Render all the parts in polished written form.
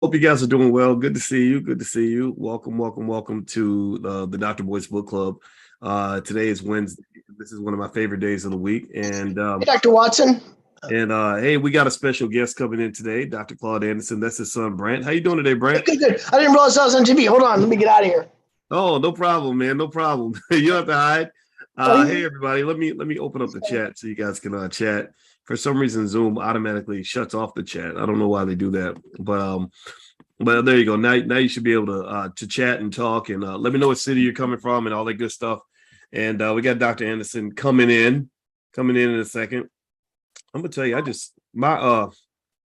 Hope you guys are doing well. Good to see you. Good to see you. Welcome to the Dr. Boyce Book Club. Today is Wednesday. This is one of my favorite days of the week. Hey, Dr. Watson. Hey, we got a special guest coming in today, Dr. Claud Anderson. That's his son, Brant. How you doing today, Brant? Good. I didn't realize I was on TV. Hold on, let me get out of here. Oh, no problem, man. No problem. You don't have to hide. Hey, everybody. Let me open up the chat so you guys can chat. For some reason, Zoom automatically shuts off the chat. I don't know why they do that, but there you go. Now you should be able to chat and talk, and let me know what city you're coming from and all that good stuff. And we got Dr. Anderson coming in a second. I'm gonna tell you,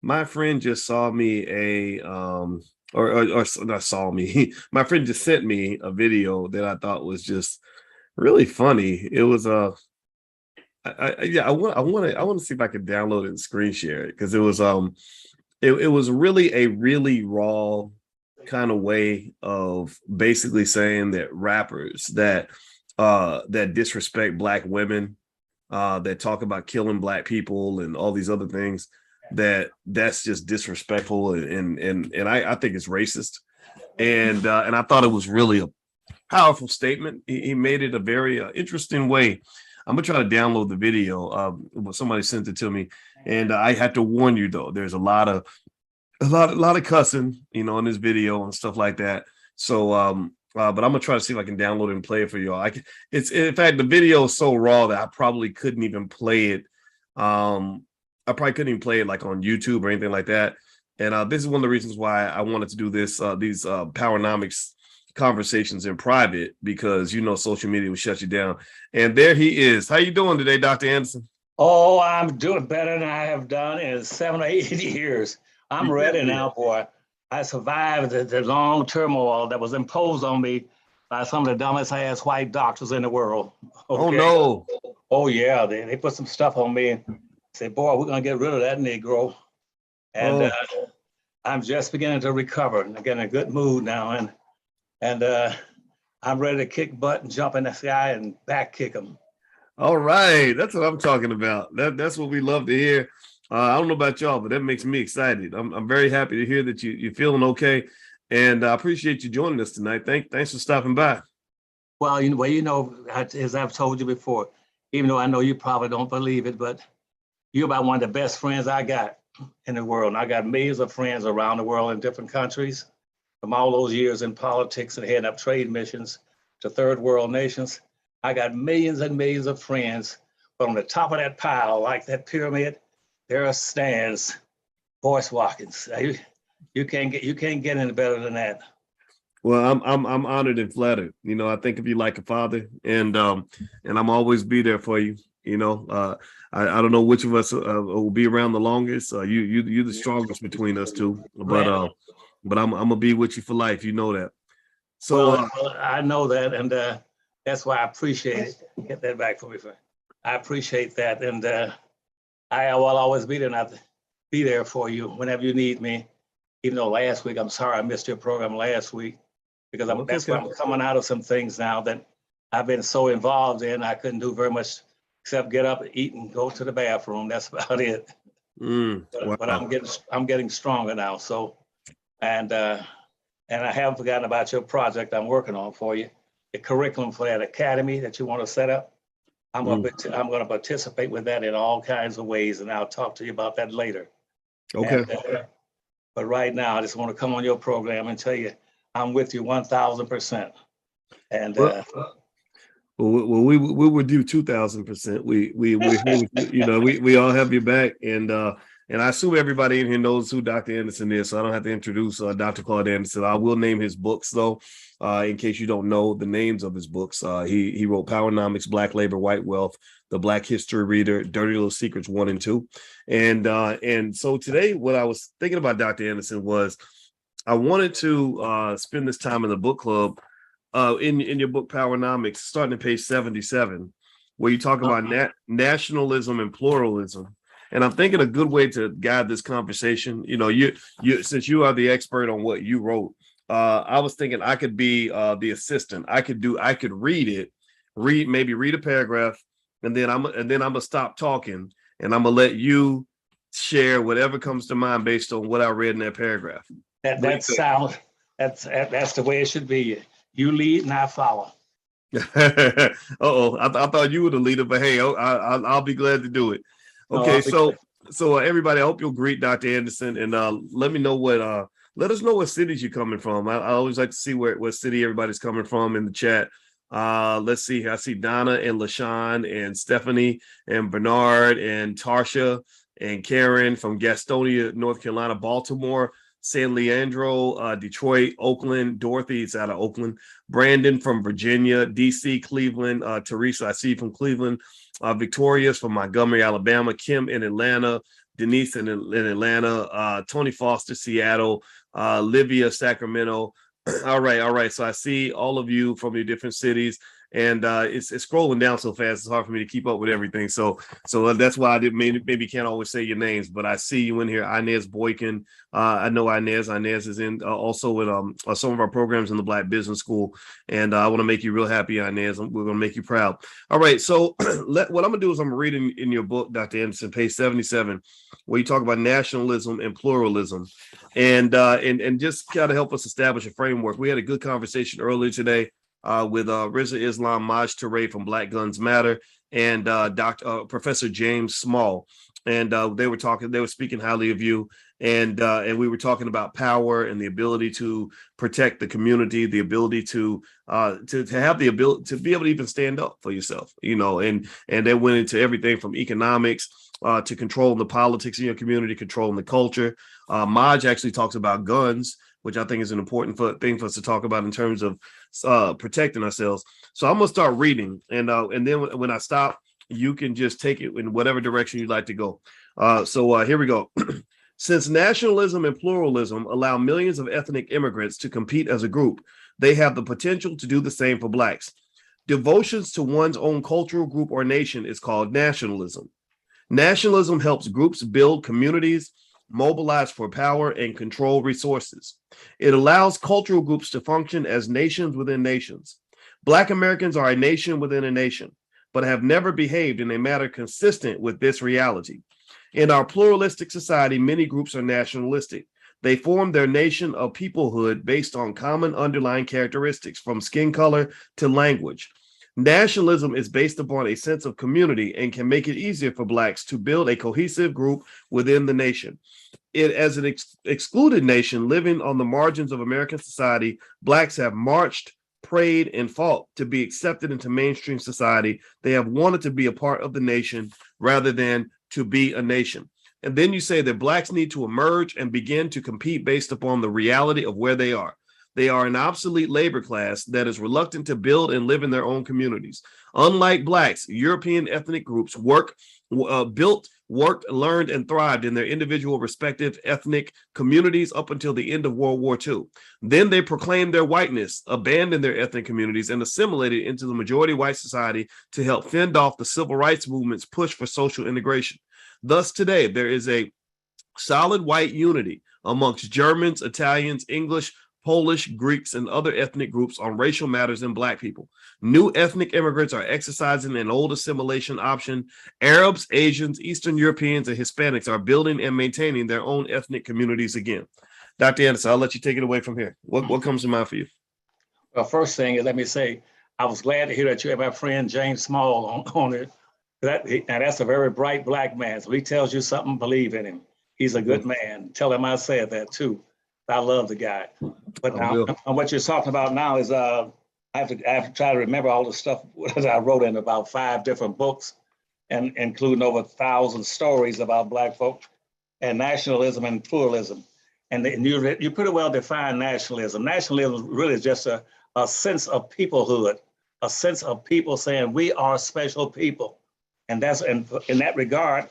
my friend just saw me or not saw me. My friend just sent me a video that I thought was just really funny. It was I want to see if I can download it and screen share it because it was really a really raw kind of way of basically saying that rappers that disrespect Black women, that talk about killing Black people and all these other things, that's just disrespectful and I think it's racist. And I thought it was really a powerful statement. He made it a very interesting way. I'm gonna try to download the video. Somebody sent it to me, and I had to warn you though. There's a lot of cussing, in this video and stuff like that. So, but I'm gonna try to see if I can download it and play it for y'all. It's in fact the video is so raw that I probably couldn't even play it. I probably couldn't even play it like on YouTube or anything like that. And this is one of the reasons why I wanted to do these Powernomics conversations in private, because social media will shut you down. And there he is. How you doing today, Dr. Anderson? Oh, I'm doing better than I have done in 7 or 8 years. I'm ready now, boy. I survived the long turmoil that was imposed on me by some of the dumbest ass white doctors in the world. Okay? Oh no. Oh yeah, they put some stuff on me and said, boy, we're gonna get rid of that Negro. And I'm just beginning to recover and get in a good mood now. And I'm ready to kick butt and jump in the sky and back kick them. All right, that's what I'm talking about. That's what we love to hear. I don't know about y'all, but that makes me excited. I'm very happy to hear that you're feeling okay, and I appreciate you joining us tonight. Thanks for stopping by. Well, as I've told you before, even though I know you probably don't believe it, but you're about one of the best friends I got in the world. And I got millions of friends around the world in different countries. From all those years in politics and heading up trade missions to third world nations, I got millions and millions of friends. But on the top of that pile, like that pyramid, there stands Boyce Watkins. You can't get any better than that. Well, I'm honored and flattered. I think of you like a father, and I'm always be there for you. I don't know which of us will be around the longest. You're the strongest between us two, but I'm gonna be with you for life. You know that. So well, I know that, and that's why I appreciate it. Get that back for me, friend. I appreciate that, and I will always be there for you whenever you need me. Even though last week, I'm sorry I missed your program last week, because that's why I'm coming out of some things now that I've been so involved in. I couldn't do very much except get up, eat, and go to the bathroom. That's about it. Wow. But I'm getting stronger now. So. And I haven't forgotten about your project I'm working on for you, the curriculum for that academy that you want to set up. I'm going to participate with that in all kinds of ways, and I'll talk to you about that later. Okay. But right now, I just want to come on your program and tell you I'm with you 1,000%. And we would do 2,000%. We all have your back, and I assume everybody in here knows who Dr. Anderson is, so I don't have to introduce Dr. Claud Anderson. I will name his books, though, in case you don't know the names of his books. He wrote Powernomics, Black Labor, White Wealth, The Black History Reader, Dirty Little Secrets 1 and 2. And so today, what I was thinking about Dr. Anderson was I wanted to spend this time in the book club in your book Powernomics, starting at page 77, where you talk about nationalism and pluralism. And I'm thinking a good way to guide this conversation, you since you are the expert on what you wrote, I was thinking I could be the assistant. I could read a paragraph, and then I'm gonna stop talking, and I'm gonna let you share whatever comes to mind based on what I read in that paragraph. That sound, that's the way it should be. You lead and I follow. Uh-oh, I thought you were the leader, but hey, I'll be glad to do it. Okay, so everybody, I hope you'll greet Dr. Anderson and let me know let us know what cities you're coming from. I always like to see what city everybody's coming from in the chat. Let's see. I see Donna and LaShawn and Stephanie and Bernard and Tarsha and Karen from Gastonia, North Carolina, Baltimore, San Leandro, Detroit, Oakland, Dorothy's out of Oakland, Brandon from Virginia, DC, Cleveland, Teresa, I see you from Cleveland, Victoria's from Montgomery, Alabama, Kim in Atlanta, Denise in Atlanta, Tony Foster, Seattle, Livia, Sacramento. All right. So I see all of you from your different cities, and it's scrolling down so fast it's hard for me to keep up with everything. So that's why I maybe can't always say your names, but I see you in here. Inez Boykin, I know Inez is in also with some of our programs in the Black Business School, and I want to make you real happy, Inez. We're going to make you proud. All right, so what I'm going to do is I'm reading in your book, Dr. Anderson, page 77, where you talk about nationalism and pluralism, and just kind of help us establish a framework. We had a good conversation earlier today with Rizza Islam Maj Toure from Black Guns Matter and Professor James Small, and they were speaking highly of you, and we were talking about power and the ability to protect the community, the ability to have the ability to be able to even stand up for yourself, and they went into everything from economics to controlling the politics in your community, controlling the culture. Maj actually talks about guns, which I think is an important thing for us to talk about in terms of protecting ourselves. So I'm gonna start reading, and then when I stop, you can just take it in whatever direction you'd like to go. So here we go. Since nationalism and pluralism allow millions of ethnic immigrants to compete as a group, they have the potential to do the same for Blacks. Devotions to one's own cultural group or nation is called nationalism. Nationalism helps groups build communities, mobilize for power, and control resources. It allows cultural groups to function as nations within nations. Black Americans are a nation within a nation, but have never behaved in a manner consistent with this reality. In our pluralistic society, many groups are nationalistic. They form their nation of peoplehood based on common underlying characteristics, from skin color to language. Nationalism is based upon a sense of community and can make it easier for Blacks to build a cohesive group within the nation. As an excluded nation living on the margins of American society, Blacks have marched, prayed, and fought to be accepted into mainstream society. They have wanted to be a part of the nation rather than to be a nation. And then you say that Blacks need to emerge and begin to compete based upon the reality of where they are. They are an obsolete labor class that is reluctant to build and live in their own communities. Unlike Blacks, European ethnic groups built, worked, learned, and thrived in their individual respective ethnic communities up until the end of World War II. Then they proclaimed their whiteness, abandoned their ethnic communities, and assimilated into the majority white society to help fend off the civil rights movement's push for social integration. Thus, today, there is a solid white unity amongst Germans, Italians, English, Polish, Greeks, and other ethnic groups on racial matters than Black people. New ethnic immigrants are exercising an old assimilation option. Arabs, Asians, Eastern Europeans, and Hispanics are building and maintaining their own ethnic communities again. Dr. Anderson, I'll let you take it away from here. What comes to mind for you? Well, first thing is, let me say, I was glad to hear that you have my friend James Small on it. That's a very bright Black man. So he tells you something, believe in him. He's a good man. Tell him I said that too. I love the guy. But now, what you're talking about now is I have to try to remember all the stuff that I wrote in about 5 different books, and including over 1,000 stories about Black folk and nationalism and pluralism. And you pretty well define nationalism. Nationalism really is just a sense of peoplehood, a sense of people saying we are special people. And in that regard,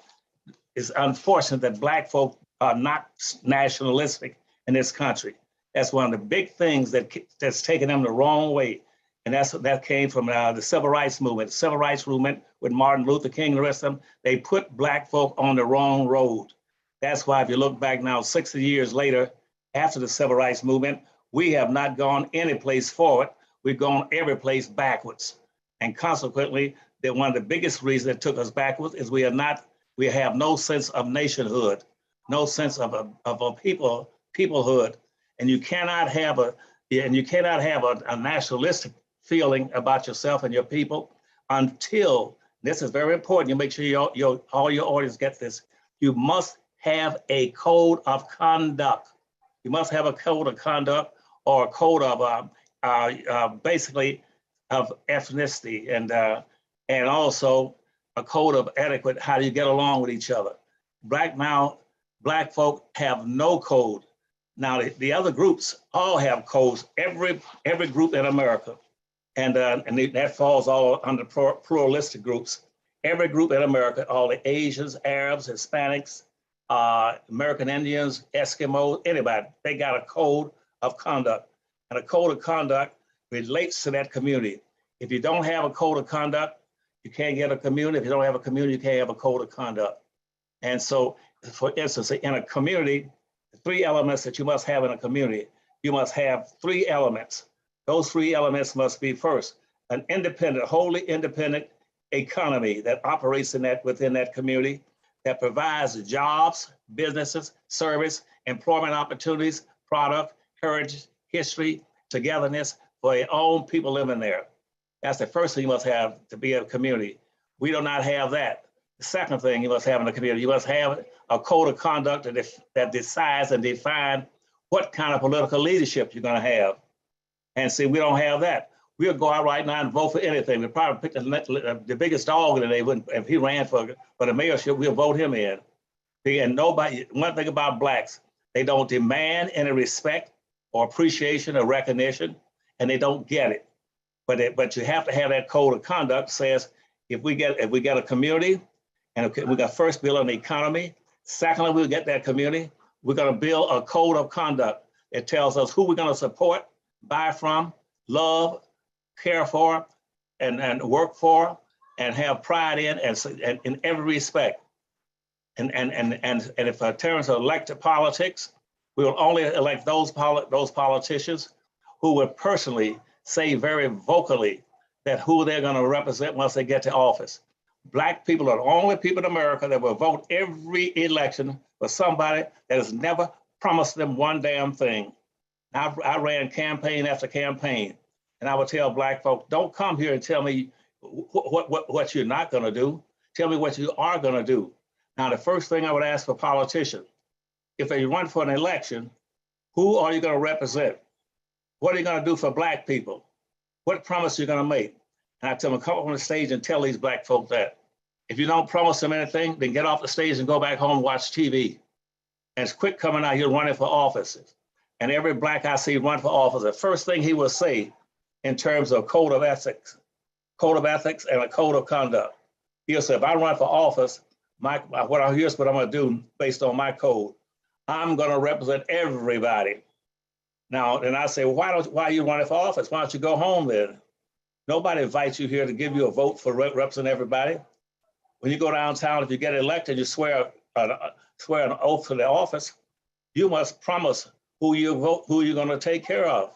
it's unfortunate that Black folk are not nationalistic in this country. That's one of the big things that's taken them the wrong way. And that came from the civil rights movement. The civil rights movement with Martin Luther King and the rest of them, they put Black folk on the wrong road. That's why if you look back now, 60 years later, after the civil rights movement, we have not gone any place forward. We've gone every place backwards. And consequently, that one of the biggest reasons that took us backwards is we have no sense of nationhood, no sense of a peoplehood. And you cannot have a nationalistic feeling about yourself and your people until, this is very important, you make sure all your audience get this, you must have a code of conduct. You must have a code of conduct or a code of basically of ethnicity and also a code of etiquette, how do you get along with each other. Black folk have no code. Now the other groups all have codes, every group in America, and that falls all under pluralistic groups. Every group in America, all the Asians, Arabs, Hispanics, American Indians, Eskimos, anybody, they got a code of conduct. And a code of conduct relates to that community. If you don't have a code of conduct, you can't get a community. If you don't have a community, you can't have a code of conduct. And so, for instance, in a community, the 3 elements that you must have in a community, you must have 3 elements. Those 3 elements must be, first, an independent, wholly independent economy that operates within that community, that provides jobs, businesses, service, employment opportunities, product, heritage, history, togetherness for your own people living there. That's the first thing you must have to be a community. We do not have that. The second thing you must have in a community, you must have a code of conduct that decides and defines what kind of political leadership you're going to have. And see, we don't have that. We'll go out right now and vote for anything. We'll probably pick the biggest dog in the neighborhood. If he ran for the mayorship, we'll vote him in. And nobody, one thing about blacks, they don't demand any respect or appreciation or recognition, and they don't get it. But you have to have that code of conduct says, if we get a community, and we got first build an economy. Secondly, we'll get that community. We're going to build a code of conduct. It tells us who we're going to support, buy from, love, care for, and work for, and have pride in, and in every respect. And if in terms of elected politics, we will only elect those politicians who would personally say very vocally that who they're going to represent once they get to office. Black people are the only people in America that will vote every election for somebody that has never promised them one damn thing. I ran campaign after campaign, and I would tell black folks, don't come here and tell me what you're not going to do. Tell me what you are going to do. Now, the first thing I would ask for politicians, if they run for an election, who are you going to represent? What are you going to do for black people? What promise are you going to make? And I tell them, come up on the stage and tell these black folk that. If you don't promise them anything, then get off the stage and go back home and watch TV. And it's quick coming out here running for offices. And every black I see run for office, the first thing he will say in terms of code of ethics and a code of conduct. He'll say, if I run for office, here's what I'm going to do based on my code. I'm going to represent everybody. Now, and I say, well, why are you running for office? Why don't you go home then? Nobody invites you here to give you a vote for represent everybody. When you go downtown, if you get elected, you swear an oath to the office. You must promise who you're going to take care of.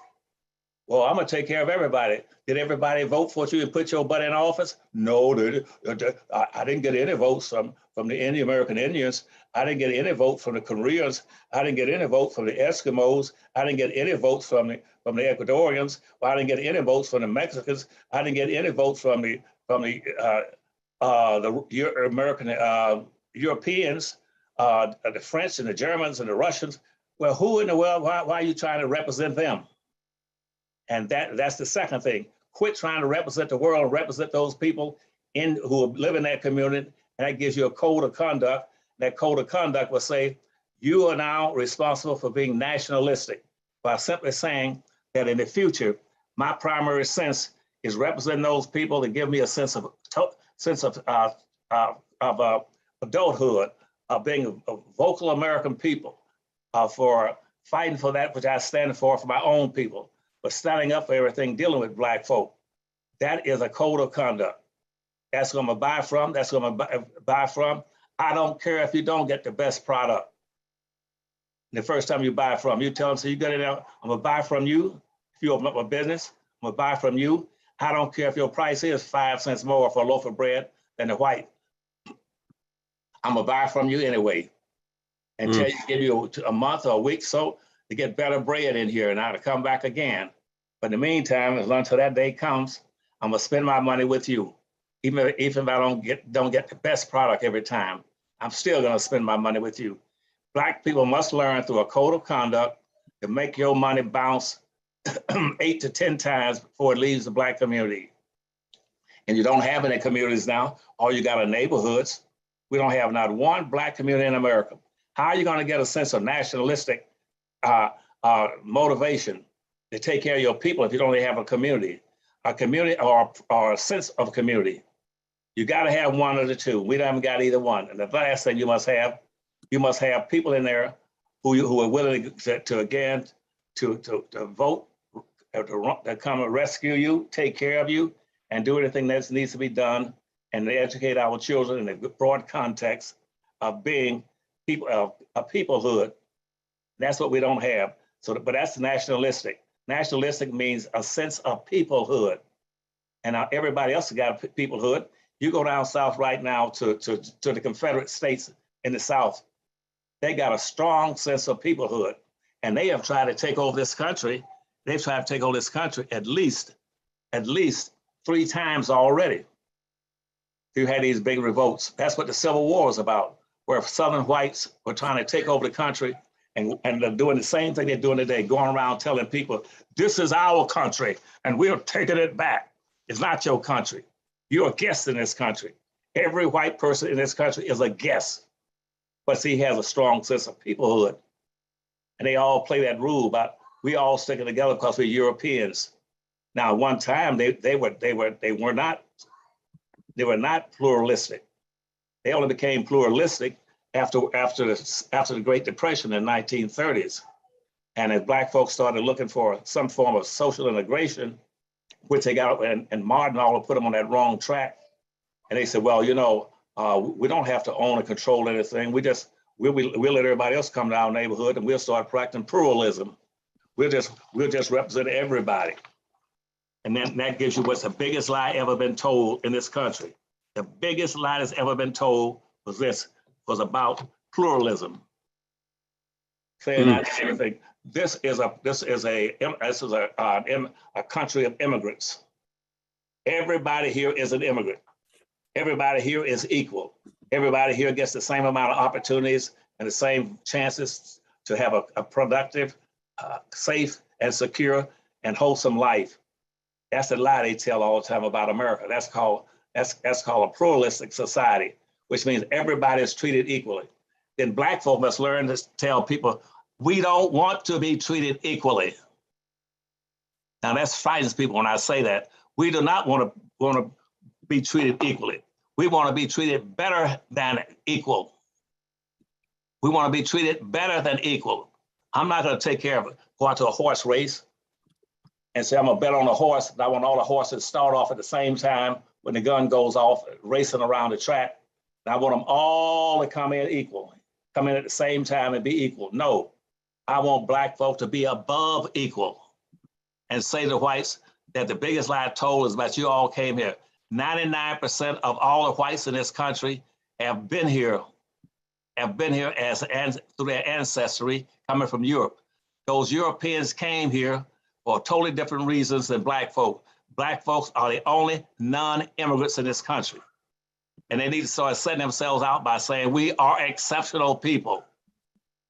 Well, I'm going to take care of everybody. Did everybody vote for you and put your butt in office? No, I didn't get any votes from the American Indians. I didn't get any vote from the Koreans. I didn't get any vote from the Eskimos. I didn't get any votes from the Ecuadorians. Well, I didn't get any votes from the Mexicans. I didn't get any votes from the American Europeans, the French and the Germans and the Russians. Well, who in the world? Why are you trying to represent them? And that's the second thing. Quit trying to represent the world, represent those people who live in that community, and that gives you a code of conduct. That code of conduct will say, you are now responsible for being nationalistic, by simply saying that in the future, my primary sense is representing those people that give me a sense of adulthood, of being a vocal American people, for fighting for that which I stand for my own people, but standing up for everything, dealing with black folk. That is a code of conduct. That's who I'm gonna buy from. That's who I'm gonna buy from. I don't care if you don't get the best product. The first time you buy from, you tell them, so you get it out, I'm gonna buy from you. If you open up a business, I'm gonna buy from you. I don't care if your price is 5 cents more for a loaf of bread than the white. I'm gonna buy from you anyway. Until you give you a month or a week, so to get better bread in here and now to come back again. But in the meantime, as long until that day comes, I'm gonna spend my money with you. Even if I don't get the best product every time, I'm still gonna spend my money with you. Black people must learn through a code of conduct to make your money bounce 8 to 10 times before it leaves the Black community. And you don't have any communities now. All you got are neighborhoods. We don't have not one Black community in America. How are you going to get a sense of nationalistic motivation to take care of your people if you don't have a community or a sense of community? You got to have one of the two. We haven't got either one. And the last thing you must have people in there who are willing to vote, to come and rescue you, take care of you, and do anything that needs to be done, and to educate our children in the broad context of being people of a peoplehood. That's what we don't have. So, but that's nationalistic. Nationalistic means a sense of peoplehood, and now everybody else has got a peoplehood. You go down south right now to the Confederate States in the South. They got a strong sense of peoplehood, and they have tried to take over this country. They've tried to take over this country at least 3 times already. You had these big revolts. That's what the Civil War was about, where Southern whites were trying to take over the country, and they're doing the same thing they're doing today, going around telling people, this is our country, and we're taking it back. It's not your country. You're a guest in this country. Every white person in this country is a guest, but see, he has a strong sense of peoplehood. And they all play that rule about we all sticking together because we're Europeans. Now, one time they were not pluralistic. They only became pluralistic after the Great Depression in the 1930s. And as Black folks started looking for some form of social integration, which they got, and Martin all put them on that wrong track. And they said, well, you know, we don't have to own and control anything. We'll let everybody else come to our neighborhood and we'll start practicing pluralism. We'll just represent everybody. And then that gives you what's the biggest lie ever been told in this country. The biggest lie that's ever been told was about pluralism. Saying that everything. This is a country of immigrants. Everybody here is an immigrant. Everybody here is equal. Everybody here gets the same amount of opportunities and the same chances to have a productive, safe and secure and wholesome life. That's the lie they tell all the time about America. That's called a pluralistic society, which means everybody is treated equally. Then Black folk must learn to tell people, we don't want to be treated equally. Now that frightens people when I say that. We do not want to be treated equally. We want to be treated better than equal. We want to be treated better than equal. I'm not going to take care of it. Go out to a horse race and say, I'm going to bet on a horse. I want all the horses to start off at the same time when the gun goes off, racing around the track. And I want them all to come in equal, come in at the same time and be equal. No, I want Black folk to be above equal and say to whites that the biggest lie told is about you all came here. 99% of all the whites in this country have been here as through their ancestry coming from Europe. Those Europeans came here for totally different reasons than Black folk. Black folks are the only non-immigrants in this country. And they need to start setting themselves out by saying, we are exceptional people.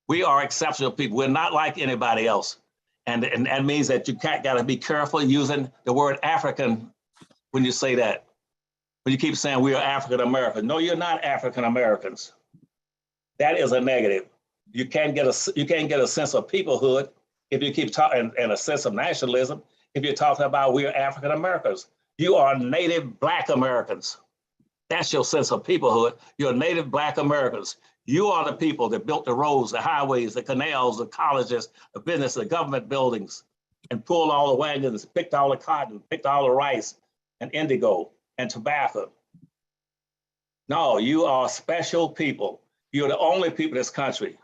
We are exceptional people. We're not like anybody else. And that means that you got to be careful using the word African when you say that. When you keep saying we are African Americans. No, you're not African Americans. That is a negative. You can't get a sense of peoplehood if you keep talking, and a sense of nationalism if you're talking about we are African Americans. You are native Black Americans. That's your sense of peoplehood. You're native Black Americans. You are the people that built the roads, the highways, the canals, the colleges, the business, the government buildings, and pulled all the wagons, picked all the cotton, picked all the rice and indigo and tobacco. No, you are special people. You're the only people in this country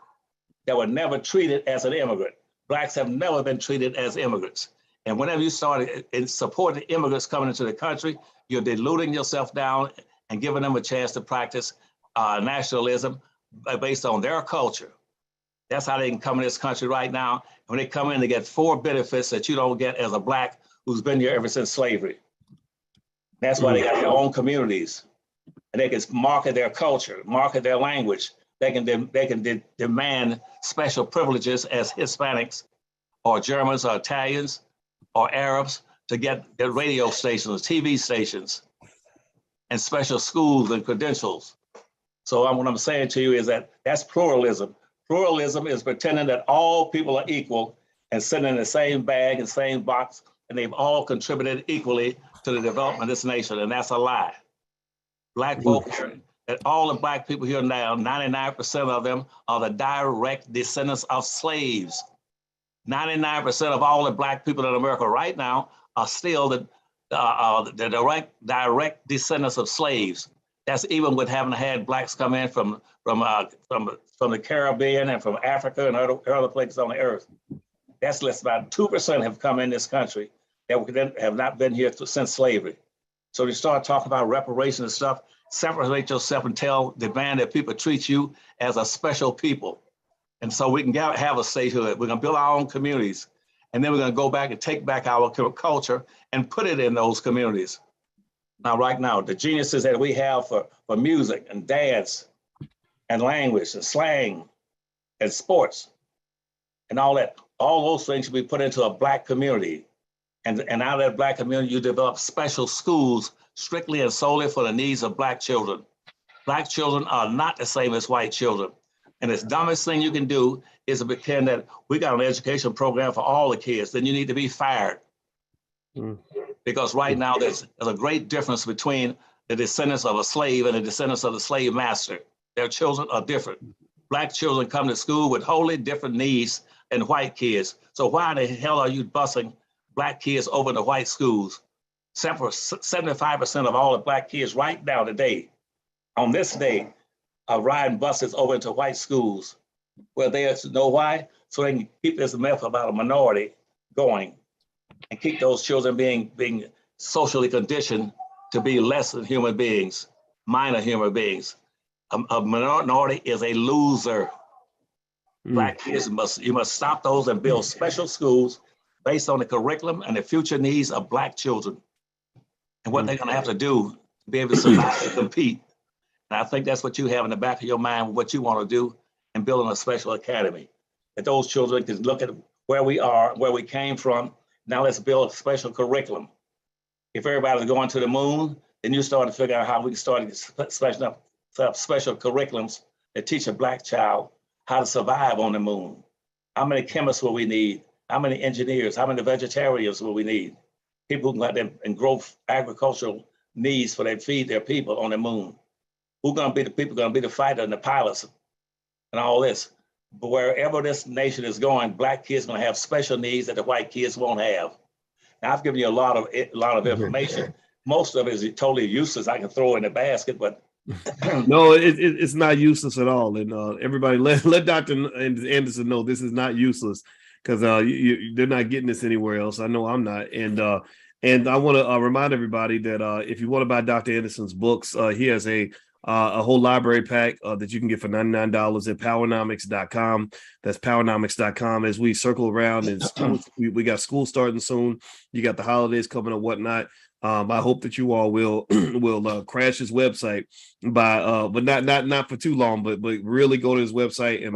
that were never treated as an immigrant. Blacks have never been treated as immigrants. And whenever you started supporting immigrants coming into the country, you're diluting yourself down and giving them a chance to practice nationalism based on their culture. That's how they can come in this country right now. When they come in, they get 4 benefits that you don't get as a Black who's been here ever since slavery. That's why they got their own communities, and they can market their culture, market their language. They can demand special privileges as Hispanics or Germans or Italians or Arabs to get their radio stations, TV stations, and special schools and credentials. So what I'm saying to you is that that's pluralism. Pluralism is pretending that all people are equal and sitting in the same bag and same box, and they've all contributed equally to the development of this nation, and that's a lie. Black folk, that all the Black people here now, 99% of them are the direct descendants of slaves. 99% of all the Black people in America right now are still the direct descendants of slaves. That's even with having had Blacks come in from the Caribbean and from Africa and other places on the earth. That's less about 2% have come in this country that have not been here since slavery. So you start talking about reparations and stuff, separate yourself and demand that people treat you as a special people. And so we can have a statehood. We're gonna build our own communities. And then we're gonna go back and take back our culture and put it in those communities. Now, right now, the geniuses that we have for music and dance and language and slang and sports and all that, all those things should be put into a Black community. And out of that Black community, you develop special schools strictly and solely for the needs of Black children. Black children are not the same as white children. And the dumbest thing you can do is to pretend that we got an education program for all the kids, then you need to be fired. Because right now there's a great difference between the descendants of a slave and the descendants of the slave master. Their children are different. Black children come to school with wholly different needs than white kids. So why the hell are you busing Black kids over to white schools? 75% of all the Black kids right now today, on this day, are riding buses over into white schools. Well, they know why? So they can keep this myth about a minority going and keep those children being socially conditioned to be less than human beings, minor human beings. A minority is a loser. Black kids, you must stop those and build special schools based on the curriculum and the future needs of Black children and what they're gonna have to do to be able to survive and compete. And I think that's what you have in the back of your mind, what you want to do, and building a special academy. That those children can look at where we are, where we came from. Now let's build a special curriculum. If everybody's going to the moon, then you start to figure out how we can start special curriculums that teach a Black child how to survive on the moon. How many chemists will we need? How many engineers? How many vegetarians will we need? People who can go out there and grow agricultural needs for they feed their people on the moon. Who's gonna be the people gonna be the fighter and the pilots and all this? But wherever this nation is going, Black kids gonna have special needs that the white kids won't have. Now I've given you a lot of information. Most of it is totally useless. I can throw in the basket, but no, it's not useless at all. And everybody let Dr. Anderson know this is not useless because they're not getting this anywhere else. I know I'm not. And I want to remind everybody that if you want to buy Dr. Anderson's books, he has a whole library pack that you can get for $99 at powernomics.com. That's powernomics.com. As we circle around and we got school starting soon. You got the holidays coming up, whatnot. I hope that you all will crash his website but not for too long, but really go to his website and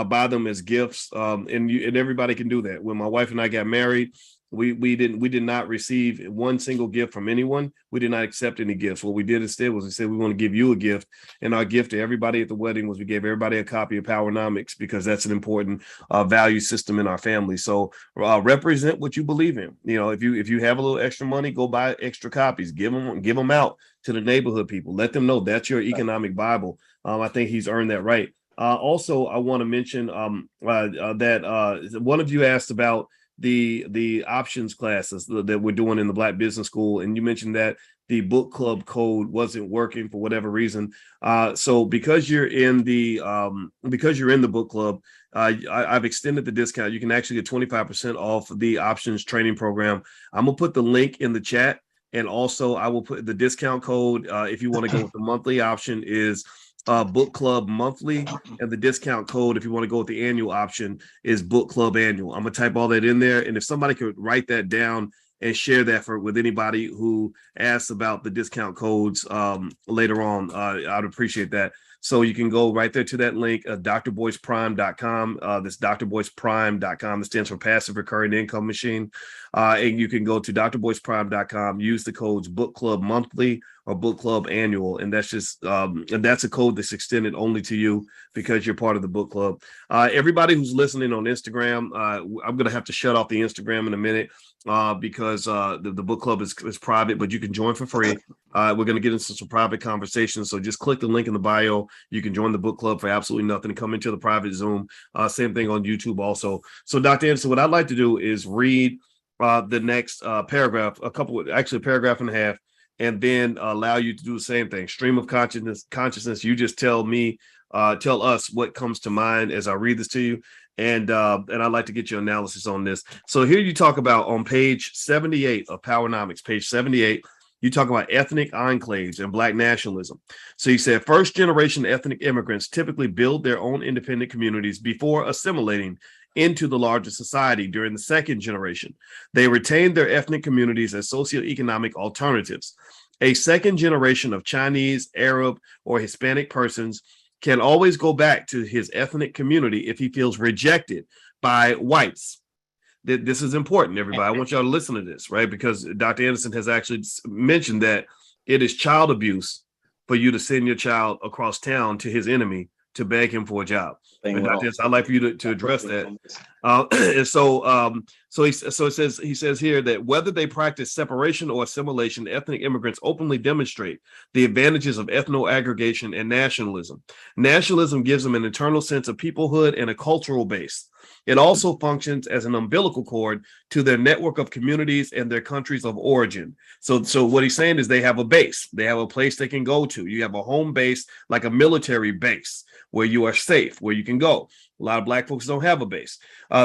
buy them as gifts. And everybody can do that. When my wife and I got married, we did not receive one single gift from anyone. We did not accept any gifts. What we did instead was we said we want to give you a gift, and our gift to everybody at the wedding was we gave everybody a copy of Powernomics because that's an important value system in our family. So represent what you believe in. You know, if you have a little extra money, go buy extra copies. Give them out to the neighborhood people. Let them know that's your economic Bible. I think he's earned that right. Also, I want to mention that one of you asked about the options classes that we're doing in the Black Business School, and you mentioned that the book club code wasn't working for whatever reason. So because you're in the book club, I've extended the discount. You can actually get 25% off the options training program. I'm gonna put the link in the chat, and also I will put the discount code if you want to go with the monthly option is Book Club Monthly, and the discount code, if you want to go with the annual option, is Book Club Annual. I'm gonna type all that in there, and if somebody could write that down and share that with anybody who asks about the discount codes later on, I'd appreciate that. So you can go right there to that link, drboyceprime.com. That's drboyceprime.com. That stands for Passive Recurring Income Machine. And you can go to drboyceprime.com, use the codes Book Club Monthly or Book Club Annual. And that's just, and that's a code that's extended only to you because you're part of the book club. Everybody who's listening on Instagram, I'm going to have to shut off the Instagram in a minute because the book club is private, but you can join for free. We're going to get into some private conversations. So just click the link in the bio. You can join the book club for absolutely nothing and come into the private Zoom. Same thing on YouTube also. So Dr. Anderson, what I'd like to do is read the next paragraph, a paragraph and a half, and then allow you to do the same thing. Stream of consciousness. You just tell us what comes to mind as I read this to you. And I'd like to get your analysis on this. So here you talk about on page 78 of Powernomics, page 78, you talk about ethnic enclaves and Black nationalism. So you said first generation ethnic immigrants typically build their own independent communities before assimilating into the larger society. During the second generation, they retain their ethnic communities as socioeconomic alternatives. A second generation of Chinese, Arab, or Hispanic persons can always go back to his ethnic community if he feels rejected by whites. This is important, everybody. I want y'all to listen to this, right? Because Dr. Anderson has actually mentioned that it is child abuse for you to send your child across town to his enemy to beg him for a job. And Dr. Anderson, I'd like for you to address that. And so he says here that whether they practice separation or assimilation, ethnic immigrants openly demonstrate the advantages of ethno-aggregation and nationalism. Nationalism gives them an internal sense of peoplehood and a cultural base. It also functions as an umbilical cord to their network of communities and their countries of origin. So what he's saying is they have a base. They have a place they can go to. You have a home base, like a military base, where you are safe, where you can go. A lot of Black folks don't have a base.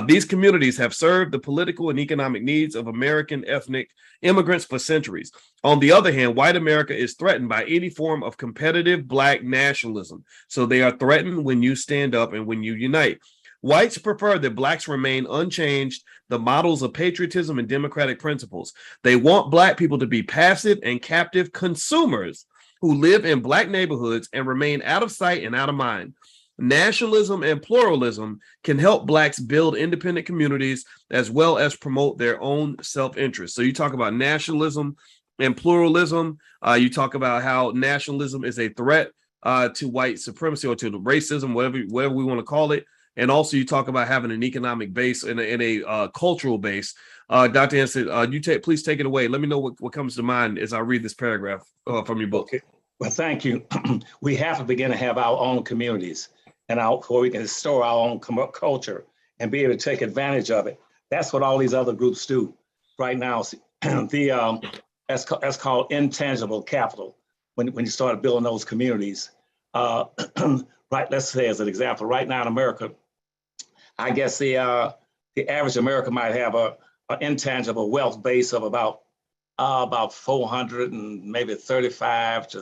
These communities have served the political and economic needs of American ethnic immigrants for centuries. On the other hand, white America is threatened by any form of competitive Black nationalism. So they are threatened when you stand up and when you unite. Whites prefer that Blacks remain unchanged, the models of patriotism and democratic principles. They want Black people to be passive and captive consumers who live in Black neighborhoods and remain out of sight and out of mind. Nationalism and pluralism can help Blacks build independent communities as well as promote their own self-interest. So you talk about nationalism and pluralism. You talk about how nationalism is a threat to white supremacy or to the racism, whatever we want to call it. And also you talk about having an economic base and a cultural base. Dr. Anderson, please take it away. Let me know what comes to mind as I read this paragraph from your book. Okay. Well, thank you. We have to begin to have our own communities and where we can store our own culture and be able to take advantage of it. That's what all these other groups do right now. That's called intangible capital. When you start building those communities, right? Let's say as an example, right now in America, I guess the average American might have an intangible wealth base of about $400 and maybe $35,000 to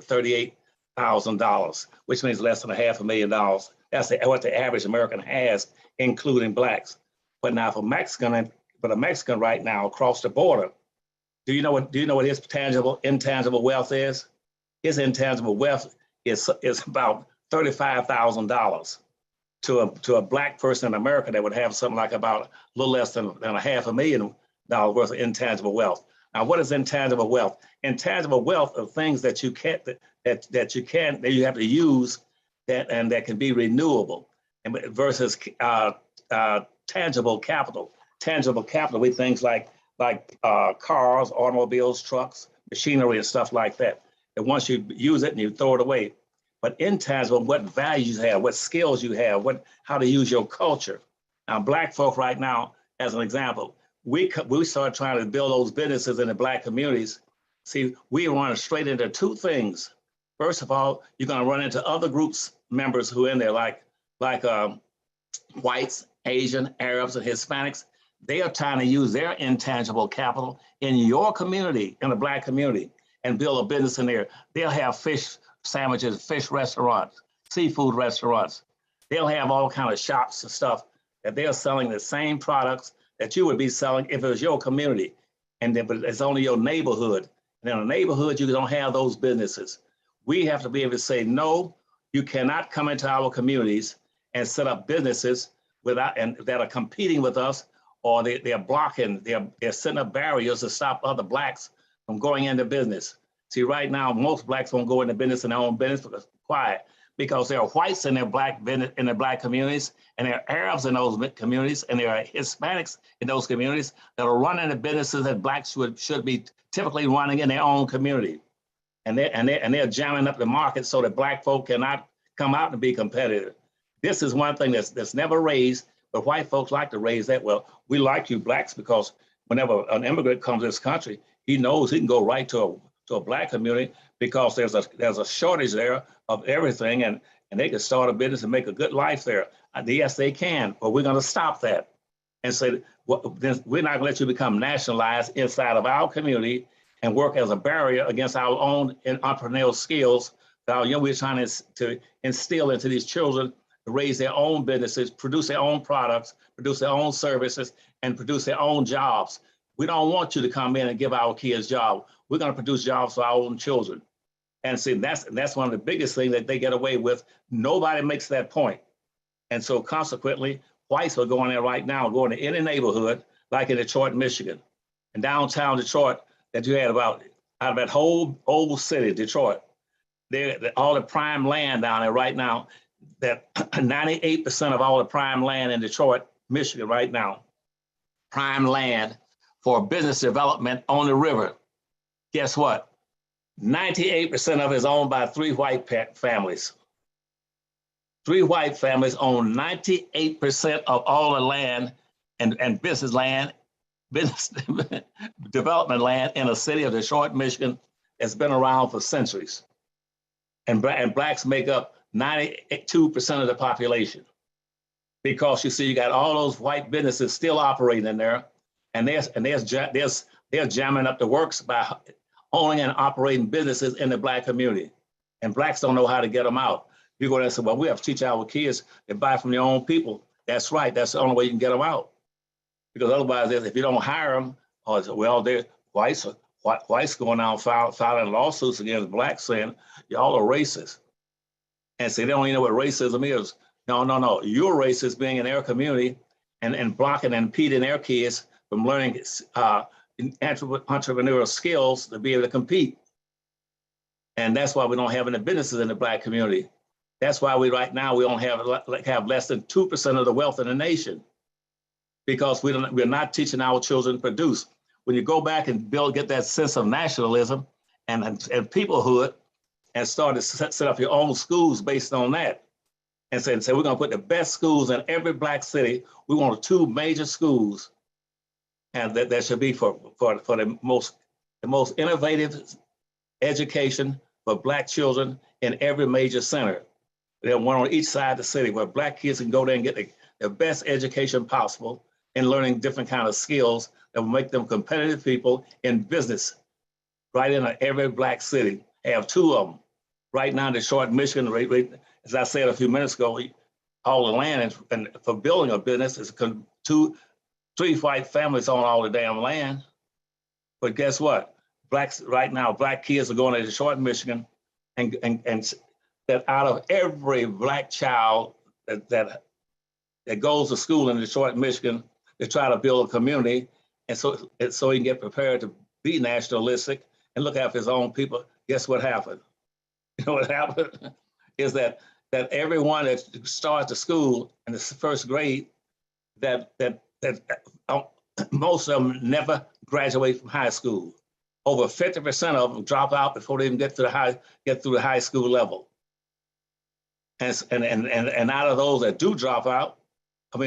$38,000, which means less than $500,000. That's what the average American has, including Blacks. But now for a Mexican right now across the border, do you know what his intangible wealth is? His intangible wealth is about $35,000. To a Black person in America that would have something like about a little less than $500,000 worth of intangible wealth. Now, what is intangible wealth? Intangible wealth are things that you can't that you have to use that can be renewable, and versus tangible capital. Tangible capital with things like cars, automobiles, trucks, machinery, and stuff like that. And once you use it and you throw it away. But intangible, what values you have, what skills you have, how to use your culture. Now, Black folk right now, as an example, we started trying to build those businesses in the Black communities. See, we run straight into two things. First of all, you're going to run into other groups, members who are in there, like whites, Asian, Arabs, and Hispanics. They are trying to use their intangible capital in your community, in the Black community, and build a business in there. They'll have fish sandwiches, fish restaurants. seafood restaurants. They'll have all kind of shops and stuff that they're selling the same products that you would be selling if it was your community, and then, but it's only your neighborhood. And in a neighborhood, you don't have those businesses. We have to be able to say, no, you cannot come into our communities and set up businesses without, and that are competing with us, or they're blocking, they're setting up barriers to stop other blacks from going into business. See, right now, most blacks won't go into business in their own business because there are whites in their black business, in their black communities, and there are Arabs in those communities, and there are Hispanics in those communities that are running the businesses that blacks should be typically running in their own community. And they're jamming up the market so that black folk cannot come out and be competitive. This is one thing that's never raised, but white folks like to raise that. Well, we like you blacks because whenever an immigrant comes to this country, he knows he can go right to a black community because there's a shortage there of everything, and they can start a business and make a good life there. Yes, they can, but we're going to stop that and say, well, we're not going to let you become nationalized inside of our community and work as a barrier against our own entrepreneurial skills that we're trying to instill into these children to raise their own businesses, produce their own products, produce their own services, and produce their own jobs. We don't want you to come in and give our kids jobs. We're going to produce jobs for our own children. And see, that's one of the biggest things that they get away with. Nobody makes that point. And so consequently, whites are going there right now, going to any neighborhood, like in Detroit, Michigan, and downtown Detroit, that you had out of that whole old city, Detroit, all the prime land down there right now, that 98% of all the prime land in Detroit, Michigan right now, prime land for business development on the river. Guess what? 98% of it is owned by 3 white families. 3 white families own 98% of all the land and business land, business development land in the city of Detroit, Michigan, that's been around for centuries. And blacks make up 92% of the population. Because you see, you got all those white businesses still operating in there, and they're jamming up the works by owning and operating businesses in the black community. And blacks don't know how to get them out. You go there and say, well, we have to teach our kids to buy from their own people. That's right, that's the only way you can get them out. Because otherwise, if you don't hire them, well, they're whites going out filing lawsuits against blacks saying, y'all are racist. And say, they don't even know what racism is. No, you're racist being in their community and blocking and impeding their kids from learning entrepreneurial skills to be able to compete. And that's why we don't have any businesses in the black community. That's why right now we don't have less than 2% of the wealth in the nation, because we're not teaching our children to produce. When you go back and get that sense of nationalism and peoplehood, and start to set up your own schools based on that, and say we're going to put the best schools in every black city. We want 2 major schools, and that should be for the most innovative education for black children in every major center. There's one on each side of the city where black kids can go there and get the best education possible in learning different kind of skills that will make them competitive people in business right in every black city. Have 2 of them. Right now in Detroit, Michigan, as I said a few minutes ago, all the land and for building a business is 3 white families own all the damn land. But guess what? Blacks right now, black kids are going to Detroit, Michigan, and that out of every black child that goes to school in Detroit, Michigan, they try to build a community, and so he can get prepared to be nationalistic and look after his own people. Guess what happened? You know what happened is that everyone that starts the school in the 1st grade, that most of them never graduate from high school. Over 50% of them drop out before they even get through the high school level. And out of those that do drop out,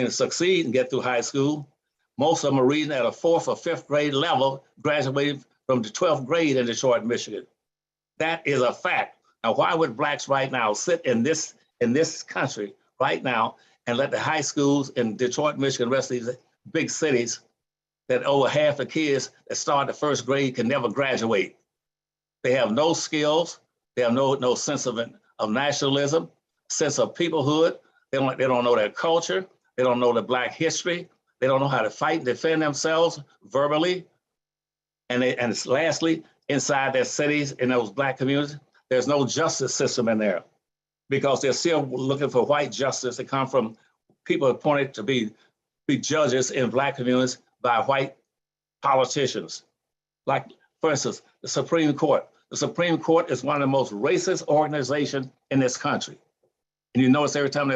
succeed and get through high school, most of them are reading at a 4th or 5th grade level, graduating from the 12th grade in Detroit, Michigan. That is a fact. Now, why would blacks right now sit in this country right now and let the high schools in Detroit, Michigan, the rest of these big cities, that over half the kids that start the 1st grade can never graduate? They have no skills. They have no sense of nationalism. sense of peoplehood. They don't know their culture. They don't know the Black history. They don't know how to fight and defend themselves verbally. And lastly, inside their cities, in those Black communities, there's no justice system in there because they're still looking for white justice that come from people appointed to be judges in Black communities by white politicians. Like, for instance, the Supreme Court. The Supreme Court is one of the most racist organizations in this country. And you notice every time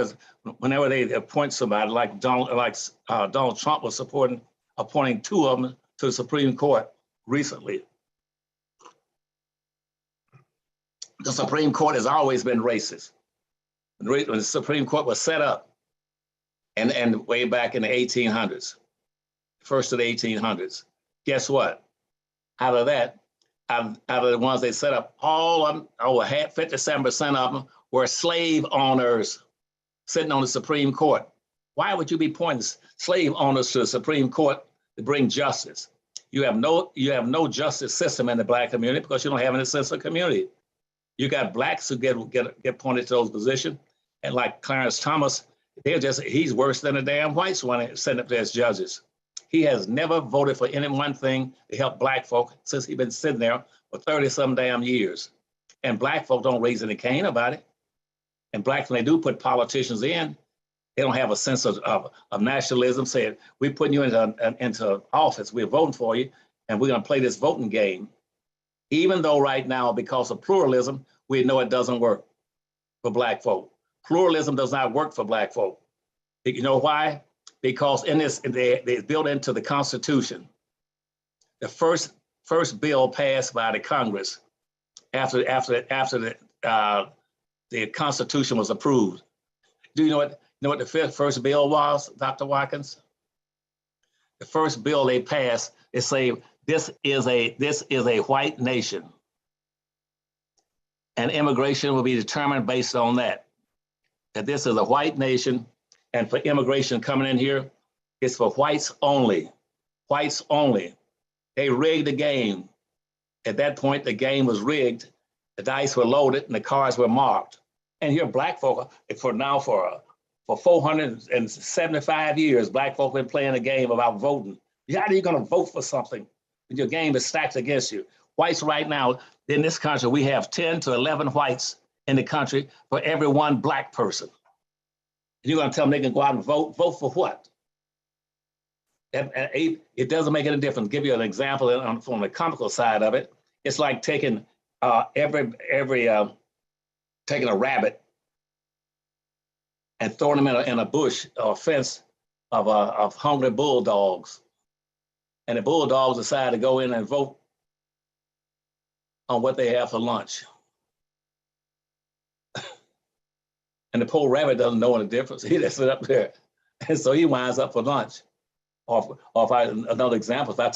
whenever they appoint somebody, like Donald Trump was appointing 2 of them to the Supreme Court recently. The Supreme Court has always been racist. When the Supreme Court was set up, and way back in the 1800s, first of the 1800s, guess what? Out of the ones they set up, all of them, over 57% of them were slave owners sitting on the Supreme Court. Why would you be appointing slave owners to the Supreme Court to bring justice? You have no justice system in the Black community because you don't have any sense of community. You got Blacks who get appointed to those positions, and like Clarence Thomas, he's worse than the damn whites when sent up there as judges. He has never voted for any one thing to help Black folk since he's been sitting there for 30-some damn years. And Black folk don't raise any cane about it. And Blacks, when they do put politicians in, they don't have a sense of nationalism, saying, we're putting you into office, we're voting for you, and we're gonna play this voting game. Even though right now, because of pluralism, we know it doesn't work for Black folk. Pluralism does not work for Black folk. You know why? Because in this, they built into the Constitution. The first bill passed by the Congress after the Constitution was approved. Do you know what the first bill was, Dr. Watkins? The first bill they passed, they say this is a white nation, and immigration will be determined based on that. That this is a white nation, and for immigration coming in here, it's for whites only. Whites only. They rigged the game. At that point, the game was rigged. The dice were loaded and the cards were marked. And here, Black folk, for 475 years, Black folk have been playing a game about voting. How are you going to vote for something when your game is stacked against you? Whites right now, in this country, we have 10 to 11 whites in the country for every 1 Black person. And you're going to tell them they can go out and vote? Vote for what? It doesn't make any difference. Give you an example from the comical side of it. It's like taking taking a rabbit and throwing them in a bush or a fence of hungry bulldogs. And the bulldogs decide to go in and vote on what they have for lunch. And the poor rabbit doesn't know any difference. He just sit up there. And so he winds up for lunch. Or another example, if I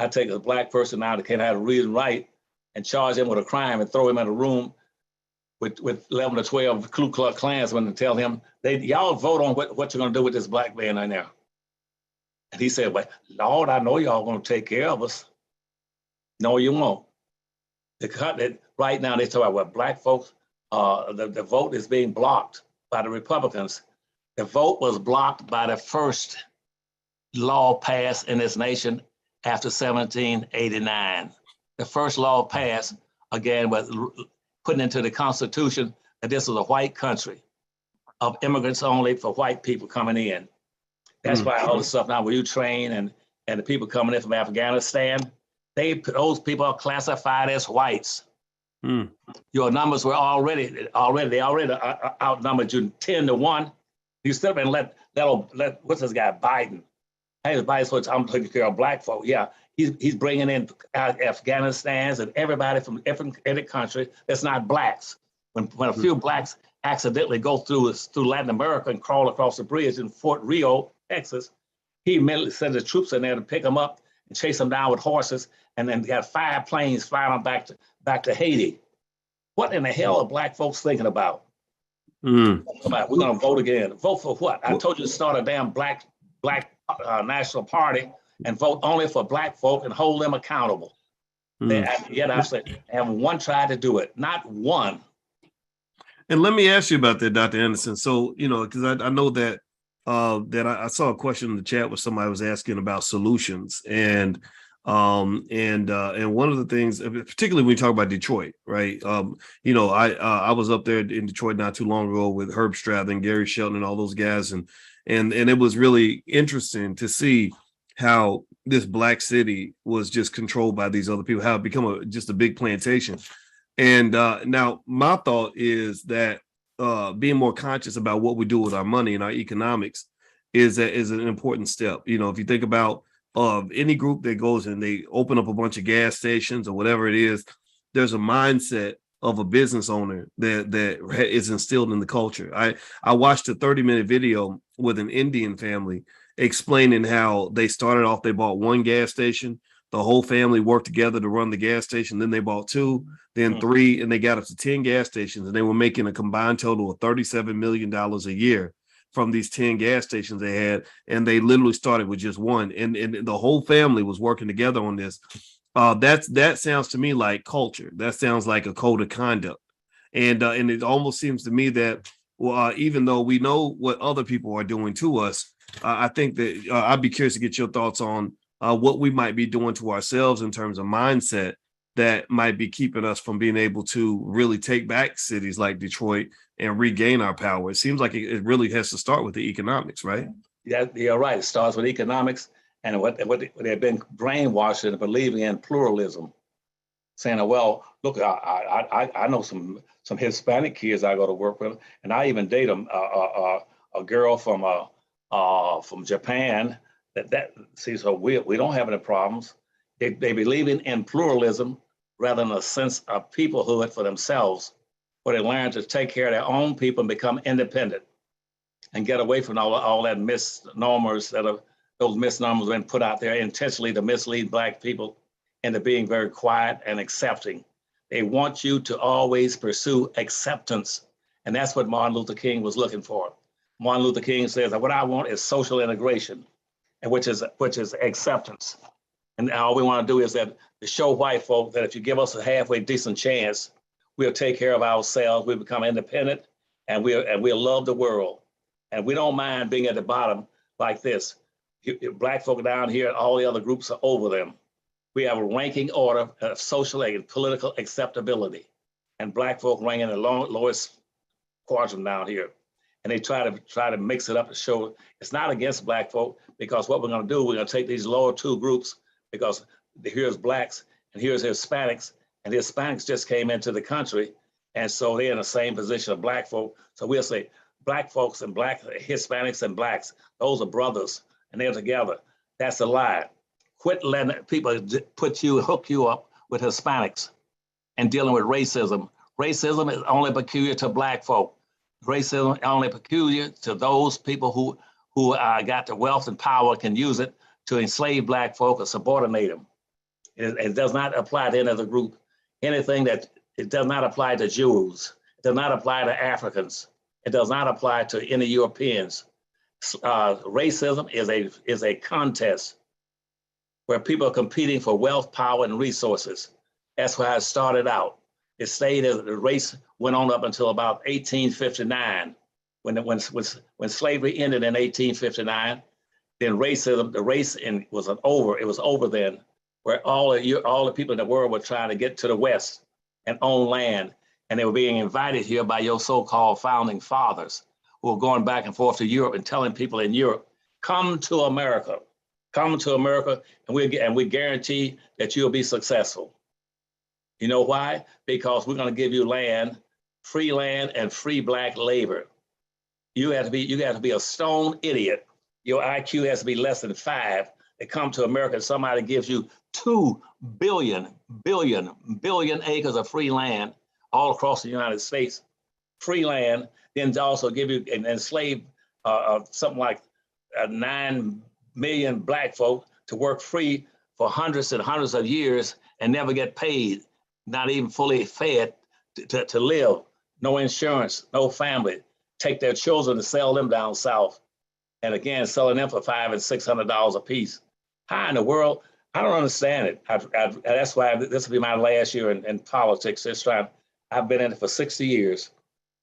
take a Black person out that can't have a read and write and charge him with a crime and throw him in a room with 11 or 12 Ku Klux Klansmen and tell him, y'all vote on what you're gonna do with this Black man in there. And he said, well, Lord, I know y'all gonna take care of us. No, you won't. Right now they talk about what Black folks, the vote is being blocked by the Republicans. The vote was blocked by the first law passed in this nation after 1789. The first law passed, again, was putting into the Constitution that this was a white country of immigrants only for white people coming in. That's why all the stuff now where you train and the people coming in from Afghanistan, those people are classified as whites. Your numbers were already outnumbered you 10-1. You still been let what's this guy, Biden? Hey, Biden, I'm taking care of Black folk. Yeah, he's bringing in Afghanistans and everybody from every country that's not Blacks. When a few Blacks accidentally go through Latin America and crawl across the bridge in Fort Rio, Texas, he immediately sent the troops in there to pick them up and chase them down with horses, and then got 5 planes flying them back to Haiti. What in the hell are Black folks thinking about? We're gonna vote again. Vote for what? I told you to start a damn black national party and vote only for Black folk and hold them accountable. Yet I said, haven't one tried to do it? Not one. And let me ask you about that, Dr. Anderson. So, because I know that I saw a question in the chat where somebody was asking about solutions, and one of the things, particularly when we talk about Detroit, right? I was up there in Detroit not too long ago with Herb Strathern, Gary Shelton, and all those guys, and it was really interesting to see how this black city was just controlled by these other people, how it become just a big plantation. And now my thought is that being more conscious about what we do with our money and our economics is an important step. If you think about any group that goes and they open up a bunch of gas stations or whatever it is, there's a mindset of a business owner that is instilled in the culture. I watched a 30-minute video with an Indian family explaining how they started off, they bought one gas station. The whole family worked together to run the gas station. Then they bought two, then three, and they got up to 10 gas stations, and they were making a combined total of $37 million a year from these 10 gas stations they had. And they literally started with just one. And the whole family was working together on this. That sounds to me like culture. That sounds like a code of conduct. And it almost seems to me that even though we know what other people are doing to us, I think that I'd be curious to get your thoughts on what we might be doing to ourselves in terms of mindset that might be keeping us from being able to really take back cities like Detroit and regain our power. It seems like it really has to start with the economics, right? Yeah, you're right. It starts with economics and what they've been brainwashed into believing in pluralism, saying, well, look, I know some Hispanic kids I go to work with, and I even date a girl from Japan. So we don't have any problems. They believe in pluralism rather than a sense of peoplehood for themselves, where they learn to take care of their own people and become independent and get away from all that misnomers those misnomers been put out there intentionally to mislead Black people into being very quiet and accepting. They want you to always pursue acceptance. And that's what Martin Luther King was looking for. Martin Luther King says that what I want is social integration, and which is acceptance. And all we want to do is that to show white folk that if you give us a halfway decent chance, we'll take care of ourselves, we'll become independent, and we'll love the world. And we don't mind being at the bottom like this. Black folk down here, all the other groups are over them. We have a ranking order of social and political acceptability. And Black folk rank in the lowest quadrant down here. And they try to mix it up to show it's not against Black folk, because what we're going to do, we're going to take these lower two groups, because here's Blacks and here's Hispanics, and the Hispanics just came into the country, and so they're in the same position of Black folk. So we'll say Black folks and Hispanics and Blacks, those are brothers, and they're together. That's a lie. Quit letting people hook you up with Hispanics and dealing with racism. Racism is only peculiar to Black folk. Racism is only peculiar to those people who got the wealth and power, can use it to enslave Black folk or subordinate them. It does not apply to any other group. It does not apply to Jews. It does not apply to Africans. It does not apply to any Europeans. Racism is a contest where people are competing for wealth, power, and resources. That's how it started out. It stayed as the race went on up until about 1859, when slavery ended in 1859. Then racism, the race was over. It was over then, where all the people in the world were trying to get to the West and own land, and they were being invited here by your so-called founding fathers, who were going back and forth to Europe and telling people in Europe, come to America, and we guarantee that you'll be successful. You know why? Because we're going to give you land and free Black labor. You have to be a stone idiot. Your IQ has to be less than 5 to come to America, and somebody gives you 2 billion acres of free land all across the United States, free land, then to also give you and enslave something like 9 million Black folk to work free for hundreds and hundreds of years and never get paid, not even fully fed to live, no insurance, no family, take their children and sell them down south. And again, selling them for $500 and $600 a piece. How in the world? I don't understand it. That's why this will be my last year in politics. I've been in it for 60 years.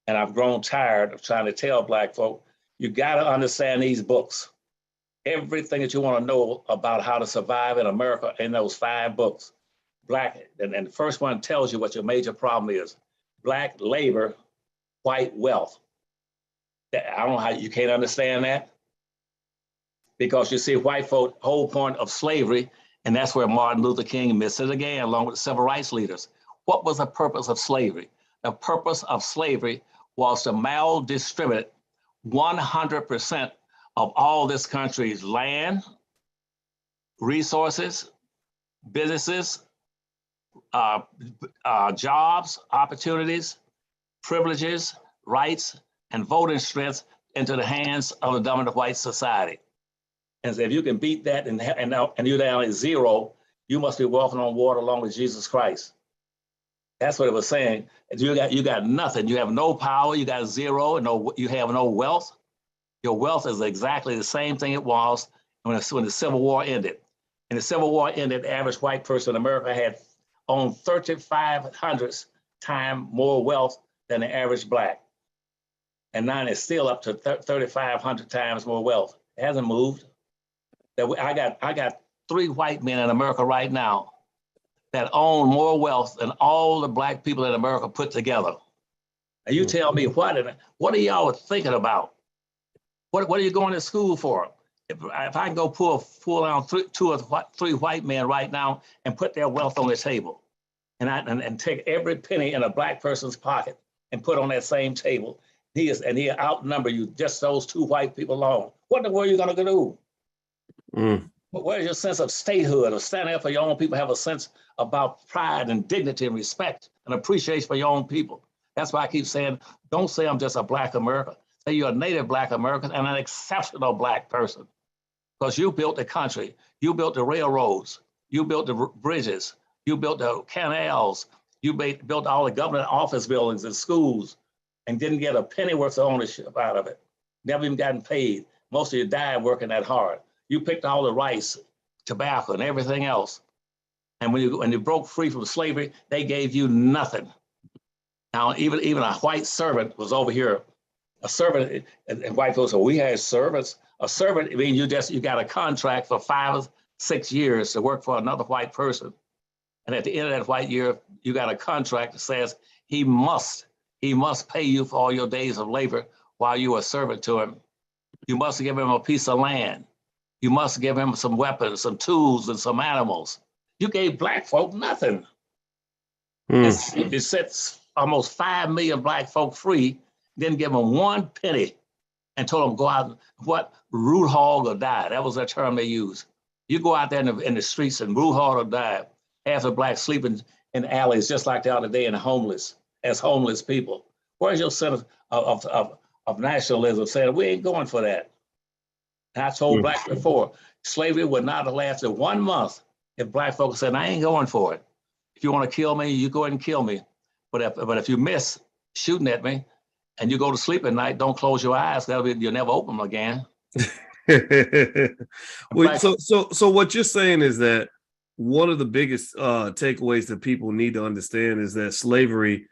and I've grown tired of trying to tell Black folk, you got to understand these books. Everything that you want to know about how to survive in America in those 5 books. Black, and the first one tells you what your major problem is. Black labor, white wealth. I don't know how you can't understand that. Because you see, white folk, whole point of slavery, and that's where Martin Luther King missed it again, along with the civil rights leaders. What was the purpose of slavery? The purpose of slavery was to maldistribute 100% of all this country's land, resources, businesses, jobs, opportunities, privileges, rights, and voting strength into the hands of the dominant white society. And so if you can beat that and you're down at 0, you must be walking on water along with Jesus Christ. That's what it was saying. You got nothing. You have no power. You got 0. You have no wealth. Your wealth is exactly the same thing it was when the Civil War ended. And the Civil War ended, the average white person in America had owned 3,500 times more wealth than the average Black. And now it's still up to 3,500 times more wealth. It hasn't moved. I got 3 white men in America right now that own more wealth than all the Black people in America put together. And you tell me, what are y'all thinking about? What are you going to school for? If I can go pull down 2 or 3 white men right now and put their wealth on the table, and take every penny in a Black person's pocket and put on that same table, he outnumber you, just those 2 white people alone. What in the world are you going to do? Where's your sense of statehood, of standing up for your own people, have a sense about pride and dignity and respect and appreciation for your own people? That's why I keep saying, don't say I'm just a Black American. Say you're a native Black American and an exceptional Black person. Because you built the country, you built the railroads, you built the bridges, you built the canals, you built all the government office buildings and schools, and didn't get a penny worth of ownership out of it. Never even gotten paid. Most of you died working that hard. You picked all the rice, tobacco, and everything else. And when you broke free from slavery, they gave you nothing. Now, even a white servant was over here. A servant, and white folks say, we had servants. A servant, I mean, you got a contract for 5 or 6 years to work for another white person. And at the end of that white year, you got a contract that says he must pay you for all your days of labor while you are a servant to him. You must give him a piece of land. You must give him some weapons, some tools, and some animals. You gave Black folk nothing. You set almost 5 million Black folk free, didn't give them 1 penny, and told them go out and root hog or die. That was the term they used. You go out there in the streets and root hog or die. Half the Blacks sleeping in alleys just like the other day as homeless people. Where's your sense of nationalism saying we ain't going for that? And I told Blacks before, slavery would not have lasted 1 month if Black folks said, I ain't going for it. If you want to kill me, you go ahead and kill me. But if you miss shooting at me and you go to sleep at night, don't close your eyes. You'll never open them again. Well, so what you're saying is that one of the biggest takeaways that people need to understand is that slavery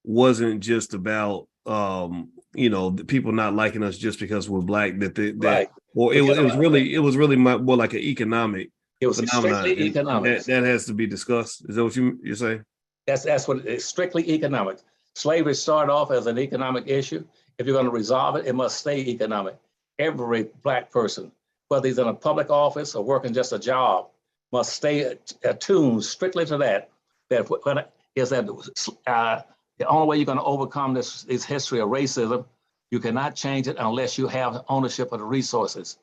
wasn't just about the people not liking us just because we're Black. Right. Or it was really more like an economic. It was strictly economic. That has to be discussed. Is that what you're saying? That's what it's strictly economic. Slavery started off as an economic issue. If you're going to resolve it, it must stay economic. Every Black person, whether he's in a public office or working just a job, must stay attuned strictly to that. The only way you're going to overcome this history of racism, you cannot change it unless you have ownership of the resources.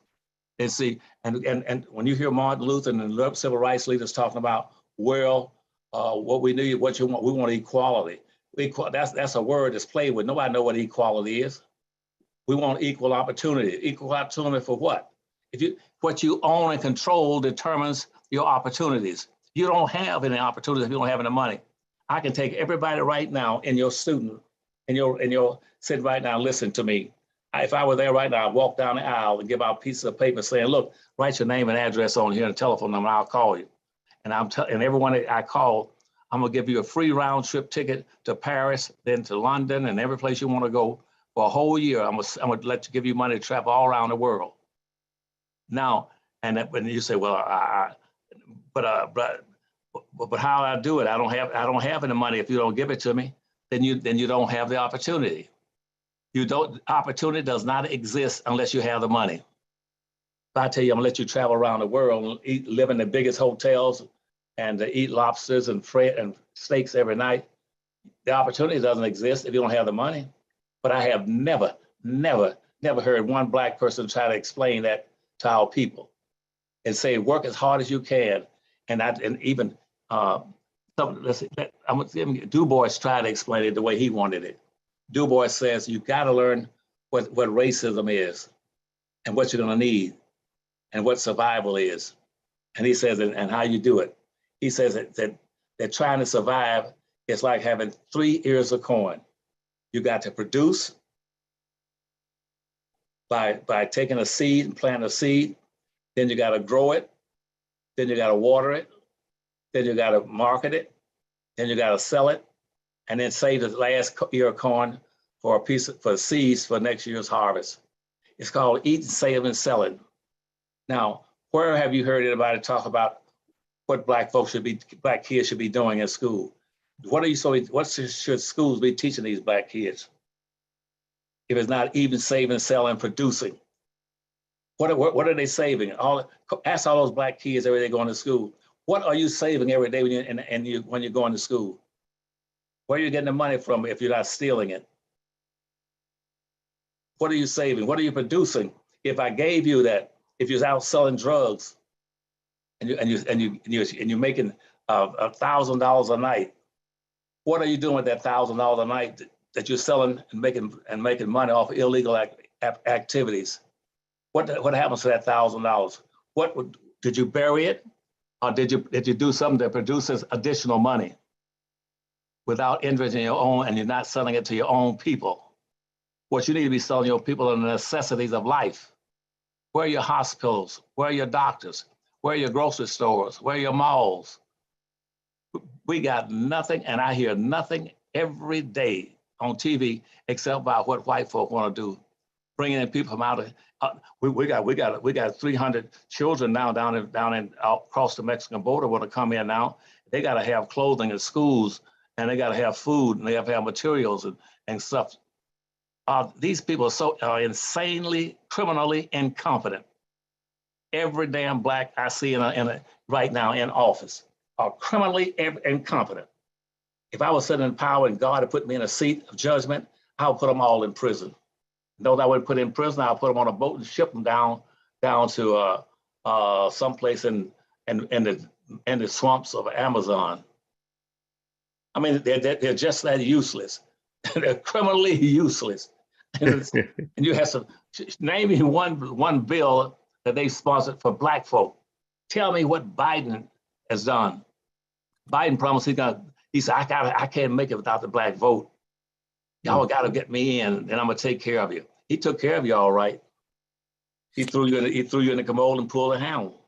And see, and when you hear Martin Luther and the civil rights leaders talking about, what we need, what you want, we want equality. That's a word that's played with. Nobody knows what equality is. We want equal opportunity. Equal opportunity for what? What you own and control determines your opportunities. You don't have any opportunities if you don't have any money. I can take everybody right now in your student, in your sitting right now, listen to me. If I were there right now, I'd walk down the aisle and give out pieces of paper saying, look, write your name and address on here and a telephone number, I'll call you. And everyone that I call, I'm gonna give you a free round trip ticket to Paris, then to London, and every place you want to go for a whole year. I'm gonna give you money to travel all around the world. Now, and when you say, well, but how do I do it? I don't have any money. If you don't give it to me, then you don't have the opportunity. Opportunity does not exist unless you have the money. If I tell you I'm gonna let you travel around the world and live in the biggest hotels and eat lobsters and steaks every night, the opportunity doesn't exist if you don't have the money. But I have never heard one Black person try to explain that to our people and say, work as hard as you can. And even Du Bois tried to explain it the way he wanted it. Du Bois says, you gotta learn what racism is and what you're gonna need and what survival is. And he says, and how you do it. He says that trying to survive is like having 3 ears of corn. You got to produce by taking a seed and planting a seed, then you got to grow it, then you got to water it, then you got to market it, then you got to sell it, and then save the last ear of corn for seeds for next year's harvest. It's called eat, save, and selling. Now, where have you heard anybody talk about what Black kids should be doing in school? What should schools be teaching these Black kids? If it's not even saving, selling, producing, what are they saving? Ask all those Black kids every day going to school. What are you saving every day when you're going to school? Where are you getting the money from if you're not stealing it? What are you saving? What are you producing? If I gave you that, if you're out selling drugs, and you're making $1,000 a night, what are you doing with that $1,000 a night that you're selling and making money off of illegal activities? What happens to that $1,000? Did you bury it, or did you do something that produces additional money without investing in your own, and you're not selling it to your own people? What you need to be selling your people are the necessities of life. Where are your hospitals? Where are your doctors? Where are your grocery stores? Where are your malls? We got nothing, and I hear nothing every day on TV except about what white folk want to do, bringing in people from out of. We got 300 children now down across the Mexican border want to come in now. They got to have clothing in schools, and they got to have food, and they have to have materials and stuff. These people are insanely, criminally incompetent. Every damn Black I see right now in office are criminally incompetent. If I was sitting in power and God had put me in a seat of judgment, I would put them all in prison. Those I would put in prison, I'll put them on a boat and ship them down to someplace in the swamps of Amazon. I mean, they're just that useless. They're criminally useless. And you have to name me one bill that they sponsored for Black folk. Tell me what Biden has done. Biden promised he said, I can't make it without the Black vote. Y'all got to get me in, and I'm gonna take care of you. He took care of you all right. He threw you in the commode and pulled a handle.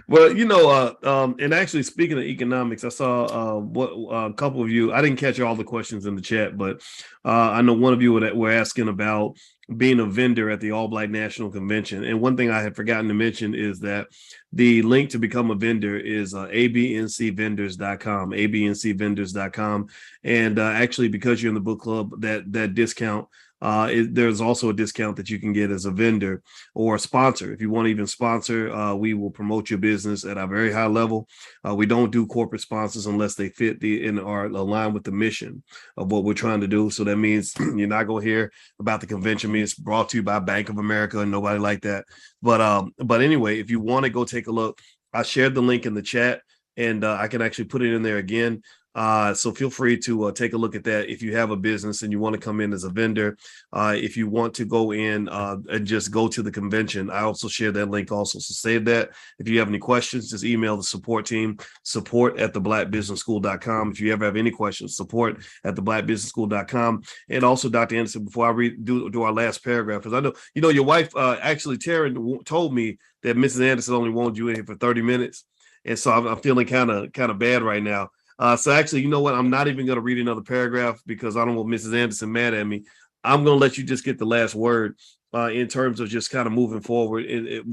Well, and actually speaking of economics, I saw a couple of you. I didn't catch all the questions in the chat, but I know one of you were asking about being a vendor at the All Black National Convention. And one thing I had forgotten to mention is that the link to become a vendor is abncvendors.com, abncvendors.com. And actually, because you're in the book club, that discount. There's also a discount that you can get as a vendor or a sponsor. If you want to even sponsor, we will promote your business at a very high level. We don't do corporate sponsors unless they fit and are aligned with the mission of what we're trying to do. So that means you're not going to hear about the convention. It's brought to you by Bank of America and nobody like that. But anyway, if you want to go take a look, I shared the link in the chat, and I can actually put it in there again. So feel free to take a look at that if you have a business and you want to come in as a vendor. If you want to go in and just go to the convention, I also share that link also. So save that. If you have any questions, just email the support team, support@theblackbusinessschool.com. If you ever have any questions, support@theblackbusinessschool.com. And also, Dr. Anderson, before I do our last paragraph, because I know, your wife, actually, Taryn, told me that Mrs. Anderson only wanted you in here for 30 minutes. And so I'm feeling kind of bad right now. So actually, you know what? I'm not even going to read another paragraph because I don't want Mrs. Anderson mad at me. I'm going to let you just get the last word in terms of just kind of moving forward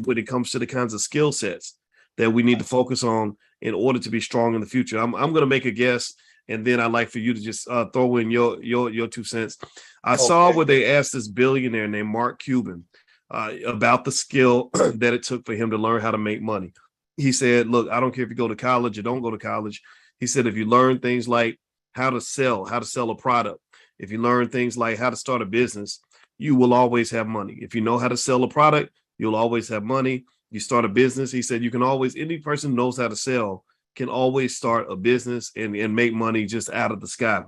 when it comes to the kinds of skill sets that we need to focus on in order to be strong in the future. I'm going to make a guess, and then I'd like for you to just throw in your 2 cents. I saw where they asked this billionaire named Mark Cuban about the skill that it took for him to learn how to make money. He said, look, I don't care if you go to college or don't go to college. He said, if you learn things like how to sell a product, if you learn things like how to start a business, you will always have money. If you know how to sell a product, you'll always have money. You start a business. He said, you can always, any person who knows how to sell can always start a business and make money just out of the sky.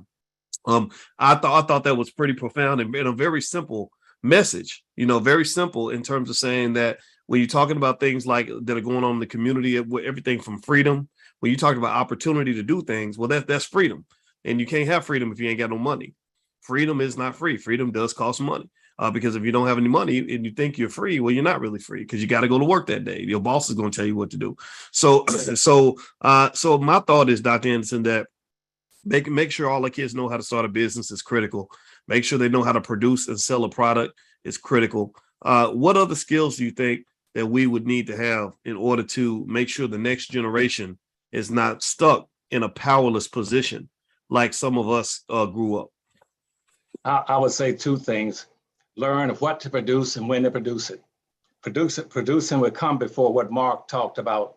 I thought that was pretty profound and a very simple message, very simple in terms of saying that when you're talking about things like that are going on in the community, everything from freedom, when you talk about opportunity to do things, well, that's freedom. And you can't have freedom if you ain't got no money. Freedom is not free. Freedom does cost money. Because if you don't have any money and you think you're free, well, you're not really free because you got to go to work that day. Your boss is going to tell you what to do. So my thought is, Dr. Anderson, that make sure all the kids know how to start a business is critical. Make sure they know how to produce and sell a product is critical. What other skills do you think that we would need to have in order to make sure the next generation is not stuck in a powerless position like some of us grew up? I would say 2 things. Learn what to produce and when to produce it. Producing would come before what Mark talked about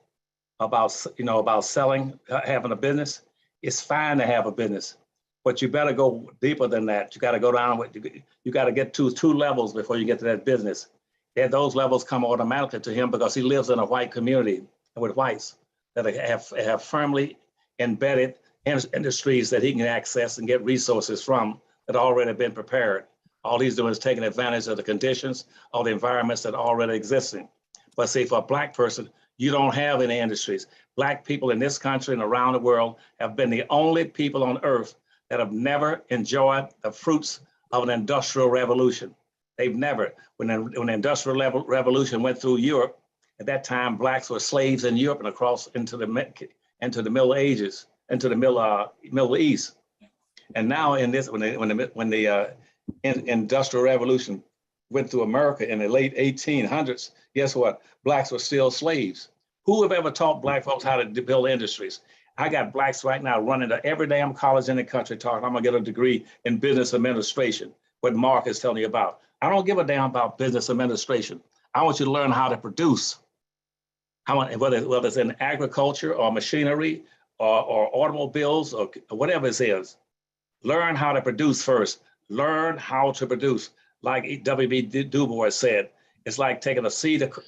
selling, having a business. It's fine to have a business, but you better go deeper than that. You got to go down with, you got to get to 2 levels before you get to that business. And those levels come automatically to him because he lives in a white community with whites that have firmly embedded industries that he can access and get resources from that already been prepared. All he's doing is taking advantage of the conditions, all the environments that are already existing. But see, for a Black person, you don't have any industries. Black people in this country and around the world have been the only people on earth that have never enjoyed the fruits of an industrial revolution. They've never. When the industrial revolution went through Europe, at that time, Blacks were slaves in Europe and across into the Middle Ages, into the Middle East. And now in this, when the industrial revolution went through America in the late 1800s, guess what? Blacks were still slaves. Who have ever taught Black folks how to build industries? I got Blacks right now running to every damn college in the country talking, I'm gonna get a degree in business administration, what Mark is telling you about. I don't give a damn about business administration. I want you to learn how to produce. Whether it's in agriculture or machinery or automobiles or whatever it is, learn how to produce first. Learn how to produce. Like W.B. Du Bois said, it's like taking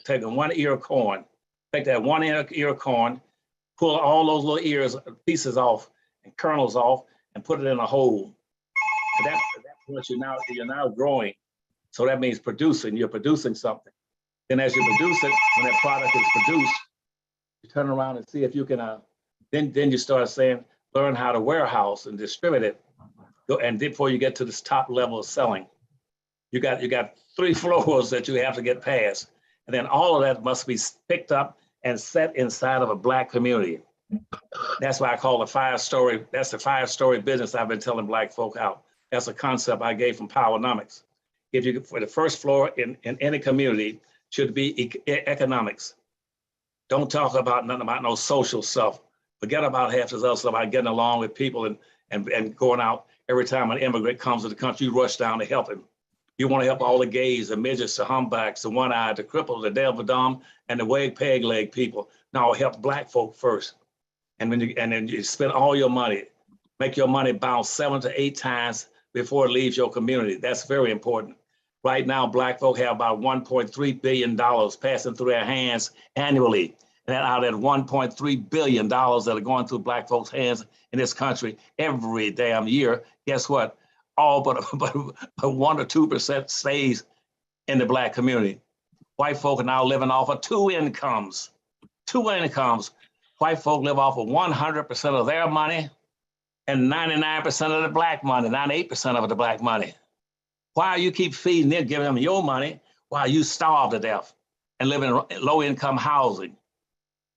taking 1 ear of corn, take that 1 ear of corn, pull all those little ears, pieces off and kernels off and put it in a hole. And that's what you're now growing. So that means producing, you're producing something. Then as you produce it, when that product is produced, you turn around and see if you can, then you start saying, learn how to warehouse and distribute it. And before you get to this top level of selling, you got 3 floors that you have to get past. And then all of that must be picked up and set inside of a Black community. That's why I call it 5-story. That's the 5-story business I've been telling Black folk out. That's a concept I gave from Powernomics. If you, for the first floor in any community should be economics. Don't talk about nothing about no social stuff. Forget about half this other stuff about getting along with people and going out. Every time an immigrant comes to the country, you rush down to help him. You want to help all the gays, the midgets, the humpbacks, the one-eyed, the cripples, the devil-dumb, and the peg-leg people. No, help Black folk first. And then you spend all your money, make your money bounce 7 to 8 times before it leaves your community. That's very important. Right now, Black folk have about $1.3 billion passing through their hands annually. And out of that $1.3 billion that are going through Black folks' hands in this country every damn year, guess what? All but 1 or 2% stays in the Black community. White folk are now living off of 2 incomes. 2 incomes. White folk live off of 100% of their money and 99% of the Black money, 98% of the Black money. Why you keep feeding them, giving them your money while you starve to death and live in low-income housing?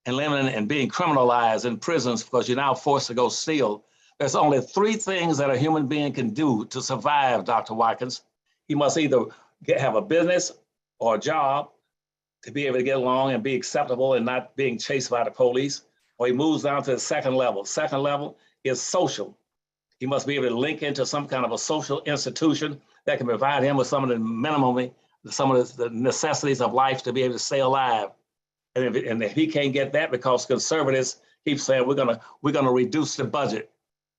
and living and being criminalized in prisons because you're now forced to go steal. There's only three things that a human being can do to survive, Dr. Watkins. He must either have a business or a job to be able to get along and be acceptable and not being chased by the police, or he moves down to the second level. Second level is social. He must be able to link into some kind of a social institution that can provide him with some of the minimum, some of the necessities of life to be able to stay alive. And if he can't get that, because conservatives keep saying we're gonna reduce the budget.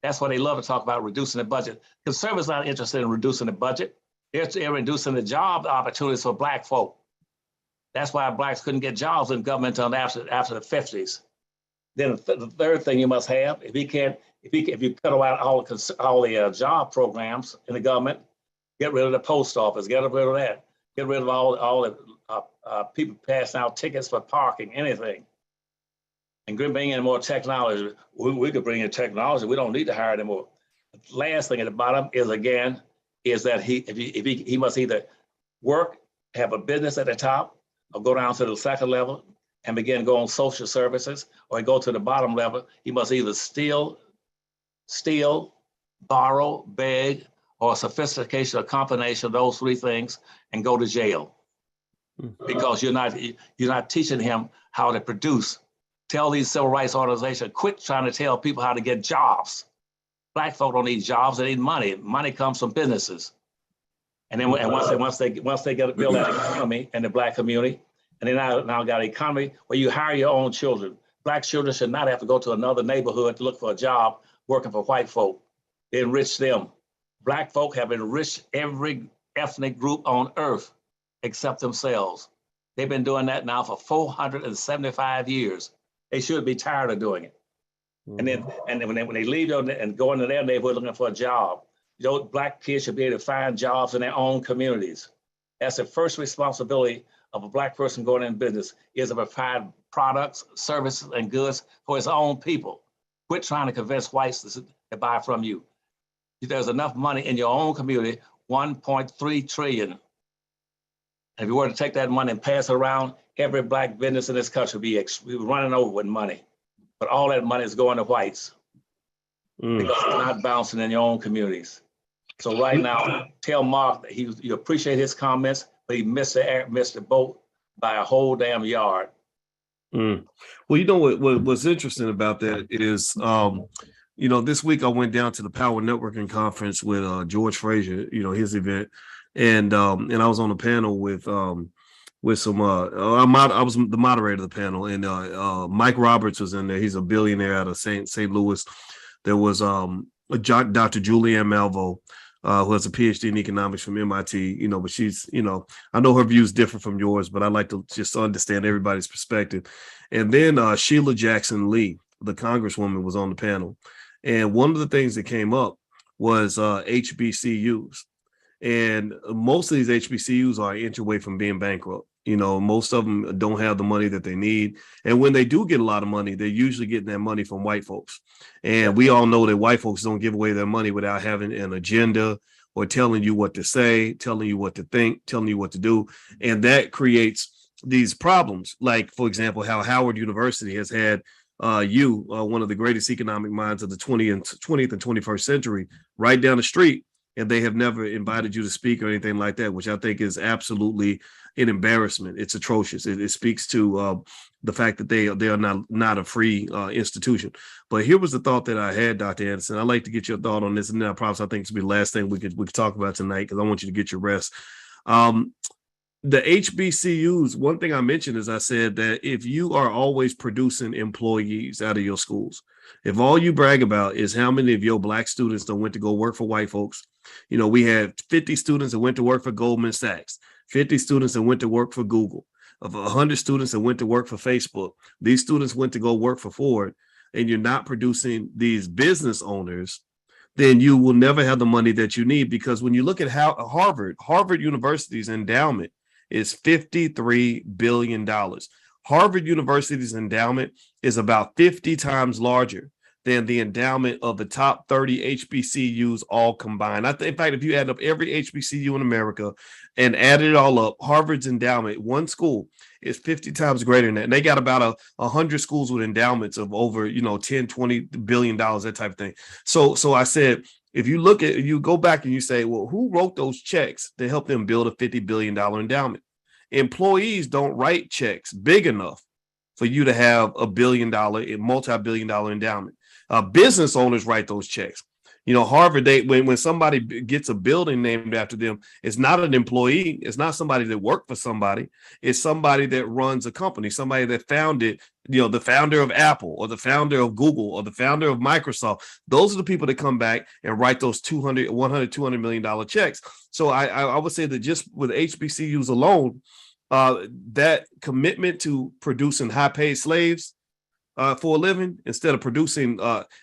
That's why they love to talk about reducing the budget. Conservatives are not interested in reducing the budget. They're reducing the job opportunities for Black folk. That's why Blacks couldn't get jobs in government until after the 50s. Then the third thing you must have, if you cut out all the job programs in the government, get rid of the post office, get rid of that, get rid of all the people passing out tickets for parking, anything, and bring in more technology. We could bring in technology. We don't need to hire them more. The last thing at the bottom is that he must either work, have a business at the top, or go down to the second level and begin going social services, or go to the bottom level. He must either steal, borrow, beg, or sophistication, a combination of those three things, and go to jail. Because you're not teaching him how to produce. Tell these civil rights organizations, quit trying to tell people how to get jobs. Black folk don't need jobs, they need money. Money comes from businesses. And then once they get to build that economy in the Black community, and they now got an economy where you hire your own children. Black children should not have to go to another neighborhood to look for a job working for white folk. They enrich them. Black folk have enriched every ethnic group on earth except themselves. They've been doing that now for 475 years. They should be tired of doing it. Mm-hmm. And then when they leave and go into their neighborhood looking for a job, Black kids should be able to find jobs in their own communities. That's the first responsibility of a Black person going in business, is to provide products, services, and goods for his own people. Quit trying to convince whites to buy from you. There's enough money in your own community, 1.3 trillion. And if you were to take that money and pass it around, every Black business in this country would be running over with money. But all that money is going to whites because it's not bouncing in your own communities. So right now, tell Mark that you appreciate his comments, but he missed the boat by a whole damn yard. Well, you know what's interesting about that is, this week I went down to the Power Networking Conference with George Frazier, his event, and I was on a panel with some. I was the moderator of the panel, and Mike Roberts was in there. He's a billionaire out of St. Louis. There was Dr. Julianne Malvo, who has a PhD in economics from MIT, but she's, I know her views differ from yours, but I like to just understand everybody's perspective. And then Sheila Jackson Lee, the congresswoman, was on the panel. And one of the things that came up was HBCUs. And most of these HBCUs are an inch away from being bankrupt. Most of them don't have the money that they need. And when they do get a lot of money, they're usually getting that money from white folks. And we all know that white folks don't give away their money without having an agenda or telling you what to say, telling you what to think, telling you what to do. And that creates these problems. Like, for example, how Howard University has had one of the greatest economic minds of the 20th and 21st century, right down the street. And they have never invited you to speak or anything like that, which I think is absolutely an embarrassment. It's atrocious. It speaks to the fact that they are not a free institution. But here was the thought that I had, Dr. Anderson. I'd like to get your thought on this, and then I promise I think this will be the last thing we could talk about tonight, because I want you to get your rest. The HBCUs, one thing I mentioned is I said that if you are always producing employees out of your schools, if all you brag about is how many of your Black students that went to go work for white folks, we had 50 students that went to work for Goldman Sachs, 50 students that went to work for Google, of 100 students that went to work for Facebook. These students went to go work for Ford, and you're not producing these business owners, then you will never have the money that you need. Because when you look at how Harvard University's endowment is $53 billion. Harvard University's endowment is about 50 times larger than the endowment of the top 30 HBCUs all combined. In fact, if you add up every HBCU in America and add it all up, Harvard's endowment, one school, is 50 times greater than that. And they got about 100 schools with endowments of over, 10, 20 billion dollars, that type of thing. So I said, if you go back and you say, well, who wrote those checks to help them build a $50 billion endowment? Employees don't write checks big enough for you to have a multi-billion dollar endowment. Business owners write those checks. Harvard, when somebody gets a building named after them, it's not an employee. It's not somebody that worked for somebody. It's somebody that runs a company, somebody that founded, the founder of Apple or the founder of Google or the founder of Microsoft. Those are the people that come back and write those $200 million checks. So I would say that just with HBCUs alone, that commitment to producing high-paid slaves for a living instead of producing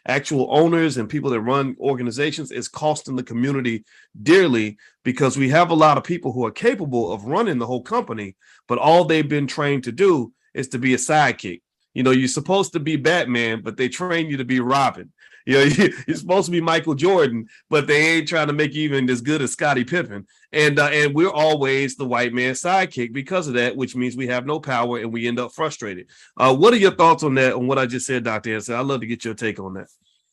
actual owners and people that run organizations is costing the community dearly, because we have a lot of people who are capable of running the whole company, but all they've been trained to do is to be a sidekick. You're supposed to be Batman, but they train you to be Robin. You're supposed to be Michael Jordan, but they ain't trying to make you even as good as Scottie Pippen. And we're always the white man's sidekick because of that, which means we have no power and we end up frustrated. What are your thoughts on that, on what I just said, Dr. Anderson? I'd love to get your take on that.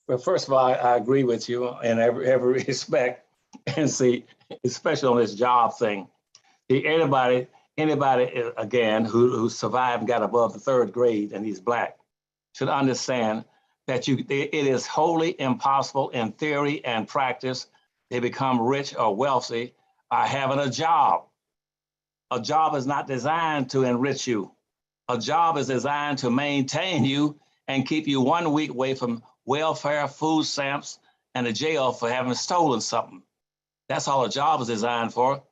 Well, first of all, I agree with you in every respect. And see, especially on this job thing, anybody again who survived and got above the third grade and he's Black should understand that it is wholly impossible in theory and practice to become rich or wealthy by having a job. A job is not designed to enrich you. A job is designed to maintain you and keep you 1 week away from welfare, food stamps, and the jail for having stolen something. That's all a job is designed for.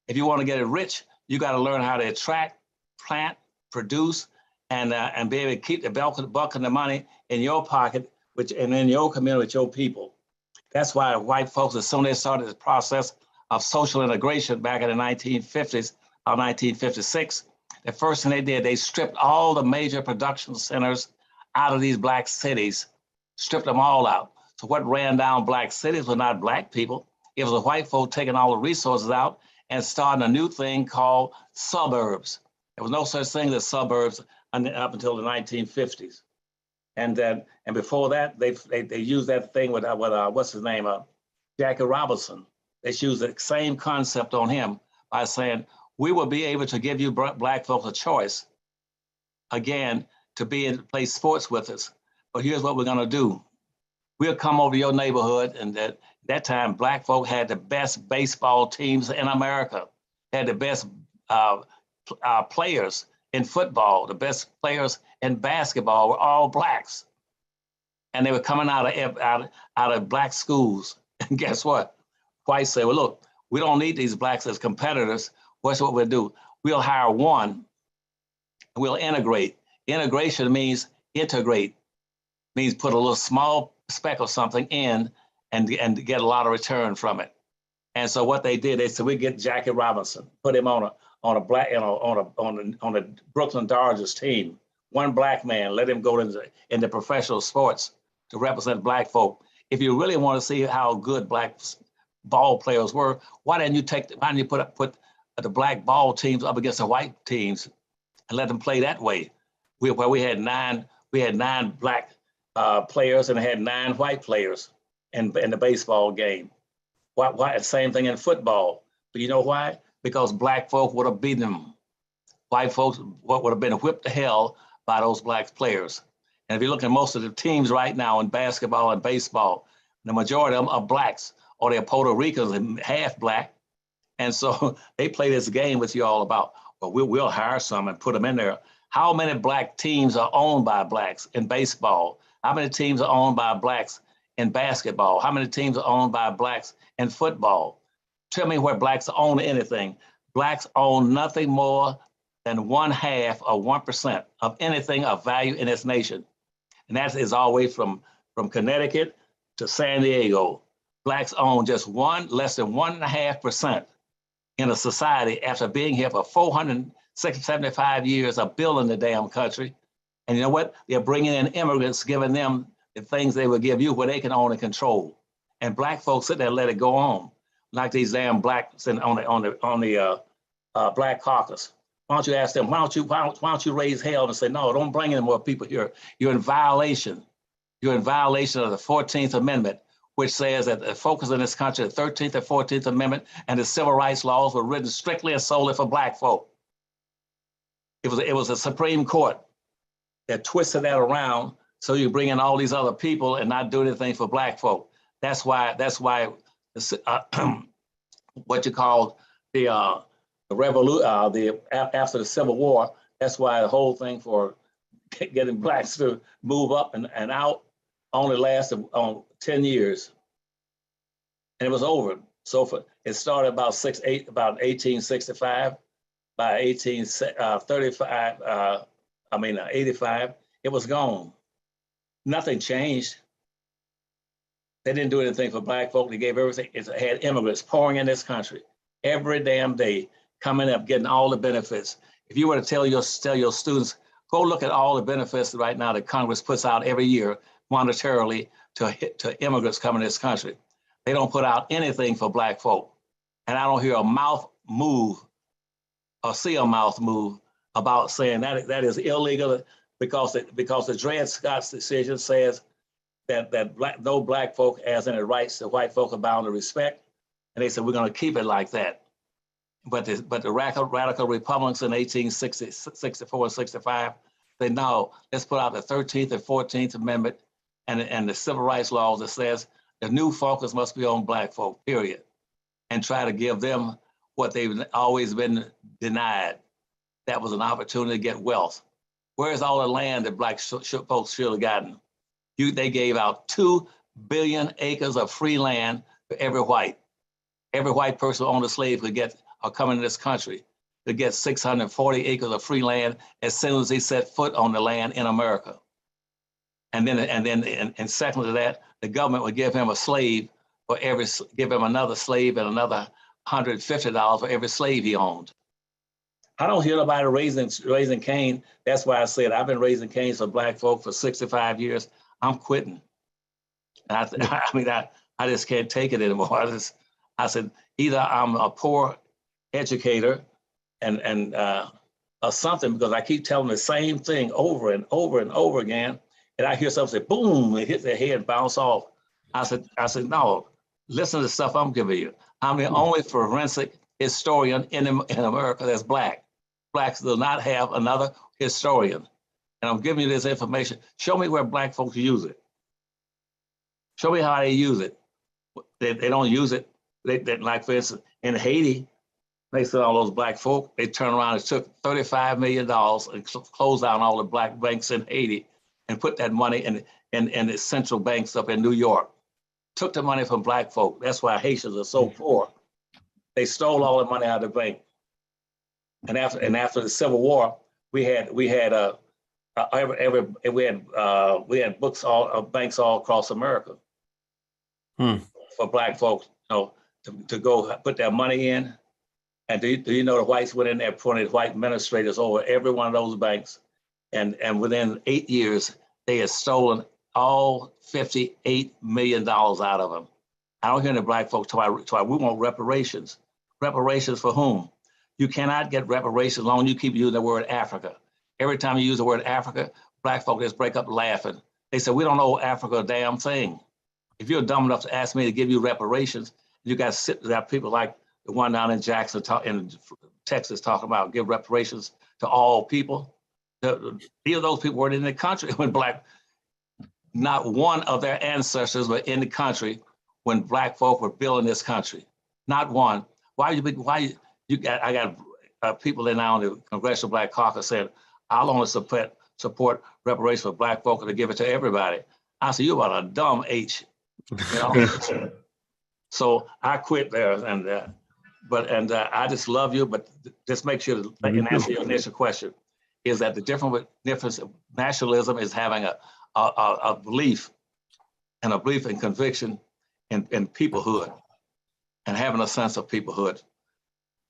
If you want to get it rich, you got to learn how to attract, plant, produce, and be able to keep the bulk of the money in your pocket, and in your community with your people. That's why white folks, as soon as they started the process of social integration back in the 1950s, or 1956, the first thing they did, they stripped all the major production centers out of these Black cities, stripped them all out. So what ran down Black cities was not Black people. It was the white folk taking all the resources out and starting a new thing called suburbs. There was no such thing as suburbs up until the 1950s. And before that, they used that thing with what's his name, Jackie Robinson. They used the same concept on him by saying, we will be able to give you Black folks a choice, again, to play sports with us. But here's what we're gonna do. We'll come over to your neighborhood, and that time, Black folk had the best baseball teams in America, had the best players in football, the best players in basketball were all Blacks. And they were coming out of Black schools. And guess what? Whites say, well, look, we don't need these Blacks as competitors. What's what we'll do? We'll hire one, and we'll integrate. Integration means integrate, means put a little small speck of something in and get a lot of return from it. And so what they did, they said, we get Jackie Robinson, put him on a Brooklyn Dodgers team. One Black man, let him go into professional sports to represent Black folk. If you really want to see how good Black ball players were, why didn't you put the Black ball teams up against the white teams and let them play that way? Where we had nine Black players and had 9 white players in the baseball game. Why? Same thing in football. But you know why? Because Black folk would have beaten them. White folks would have been whipped to hell by those Black players. And if you look at most of the teams right now in basketball and baseball, the majority of them are Blacks, or they're Puerto Ricans and half Black. And so they play this game with you all about, well, we'll hire some and put them in there. How many Black teams are owned by Blacks in baseball? How many teams are owned by Blacks in basketball? How many teams are owned by Blacks in football? Tell me where Blacks own anything. Blacks own nothing more than 1/2 or 1% of anything of value in this nation. And that is all the way from Connecticut to San Diego. Blacks own just less than 1.5% in a society after being here for 475 years of building the damn country. And you know what? They're bringing in immigrants, giving them the things they will give you where they can own and control. And black folks sit there and let it go on, like these damn blacks on the Black Caucus. Why don't you ask them? Why don't you raise hell and say no? Don't bring any more people here. You're in violation. You're in violation of the 14th Amendment, which says that the focus in this country, the 13th and 14th Amendment, and the civil rights laws were written strictly and solely for black folk. It was a Supreme Court that twisted that around so you bring in all these other people and not do anything for black folk. That's why what you call the revolution, after the Civil War, that's why the whole thing for getting blacks to move up and out only lasted 10 years. And it was over. So it started about 1865. By 85, it was gone. Nothing changed. They didn't do anything for black folk. They gave everything. It had immigrants pouring in this country every damn day, coming up, getting all the benefits. If you were to tell your students, go look at all the benefits right now that Congress puts out every year monetarily to immigrants coming to this country. They don't put out anything for black folk. And I don't hear a mouth move or see a mouth move about saying that is illegal because the Dred Scott's decision says that no black folk has any rights that white folk are bound to respect, and they said we're going to keep it like that. But the radical Republicans in 1864 and 65, they no, let's put out the 13th and 14th Amendment and the civil rights laws that says the new focus must be on black folk, period, and try to give them what they've always been denied. That was an opportunity to get wealth. Where's all the land that black folks should have gotten? They gave out 2 billion acres of free land to every white. Every white person who owned a slave could get, or coming to this country, could get 640 acres of free land as soon as he set foot on the land in America. And second to that, the government would give him a slave give him another slave and another $150 for every slave he owned. I don't hear nobody raising cane. That's why I said I've been raising canes for black folk for 65 years. I'm quitting. I just can't take it anymore. I said either I'm a poor educator or something, because I keep telling the same thing over and over and over again, and I hear something say boom, it hits their head and bounce off. I said no, listen to the stuff I'm giving you. I'm the only forensic historian in America that's black. Blacks do not have another historian. And I'm giving you this information. Show me where black folks use it. Show me how they use it. They don't use it. They, like for instance, in Haiti, they said all those black folk, they turned around and took $35 million and closed down all the black banks in Haiti and put that money in the central banks up in New York. Took the money from black folk. That's why Haitians are so poor. They stole all the money out of the bank. And after the Civil War, we had books banks all across America for black folks, to go put their money in. And do you know the whites went in there, appointed white administrators over every one of those banks, and within 8 years they had stolen all $58 million out of them. I don't hear the black folks talk about we want reparations. Reparations for whom? You cannot get reparations as long as you keep using the word Africa. Every time you use the word Africa, black folk just break up laughing. They say, we don't owe Africa a damn thing. If you're dumb enough to ask me to give you reparations, you got people like the one down in Jackson, in Texas, talking about give reparations to all people. These of those people weren't in the country when not one of their ancestors were in the country when black folk were building this country. Not one. I got people in now in the Congressional Black Caucus saying, I'll only support reparations for black folk to give it to everybody. I said, you're about a dumb H. So I quit there, and I just love you, but just make sure that I can answer your initial question, is that the difference of nationalism is having a belief and conviction in peoplehood, and having a sense of peoplehood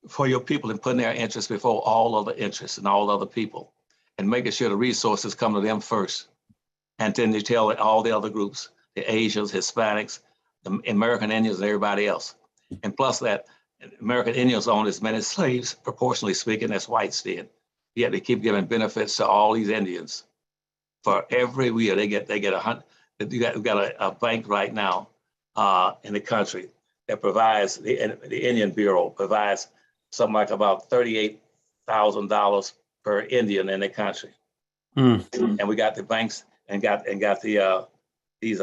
for your people and putting their interests before all other interests and all other people, and making sure the resources come to them first. And then you tell all the other groups, the Asians, Hispanics, the American Indians, and everybody else. And plus that, American Indians own as many slaves, proportionally speaking, as whites did. Yet they keep giving benefits to all these Indians. For every year, they get we got a bank right now in the country that provides, the Indian Bureau provides something like about $38,000 per Indian in the country. And we got the banks and got the these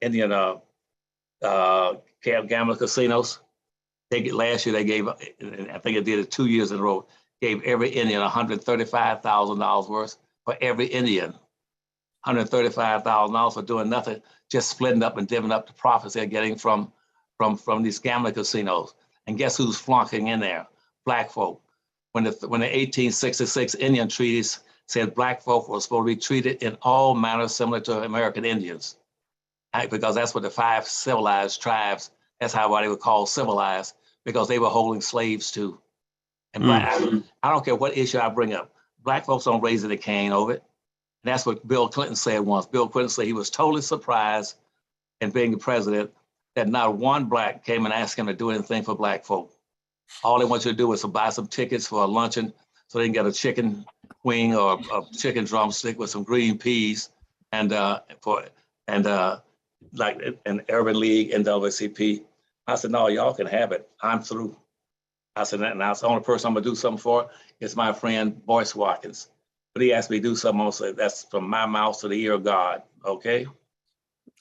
Indian gambling casinos. Last year they gave, I think it did it 2 years in a row, gave every Indian $135,000 worth for every Indian. $135,000 for doing nothing, just splitting up and divvying up the profits they're getting from these gambling casinos. And guess who's flunking in there? Black folk. When the 1866 Indian treaties said black folk were supposed to be treated in all manners similar to American Indians, because that's what the 5 civilized tribes, that's how they were called civilized, because they were holding slaves too. And I don't care what issue I bring up, black folks don't raise the cane over it. And that's what Bill Clinton said once. Bill Clinton said he was totally surprised in being the president that not one black came and asked him to do anything for black folk. All they want you to do is to buy some tickets for a luncheon so they can get a chicken wing or a chicken drumstick with some green peas and like an Urban League, NAACP. I said, no, y'all can have it. I'm through. I said, and that's the only person I'm gonna do something for is my friend Boyce Watkins. But he asked me to do something, I'll say, that's from my mouth to the ear of God, okay?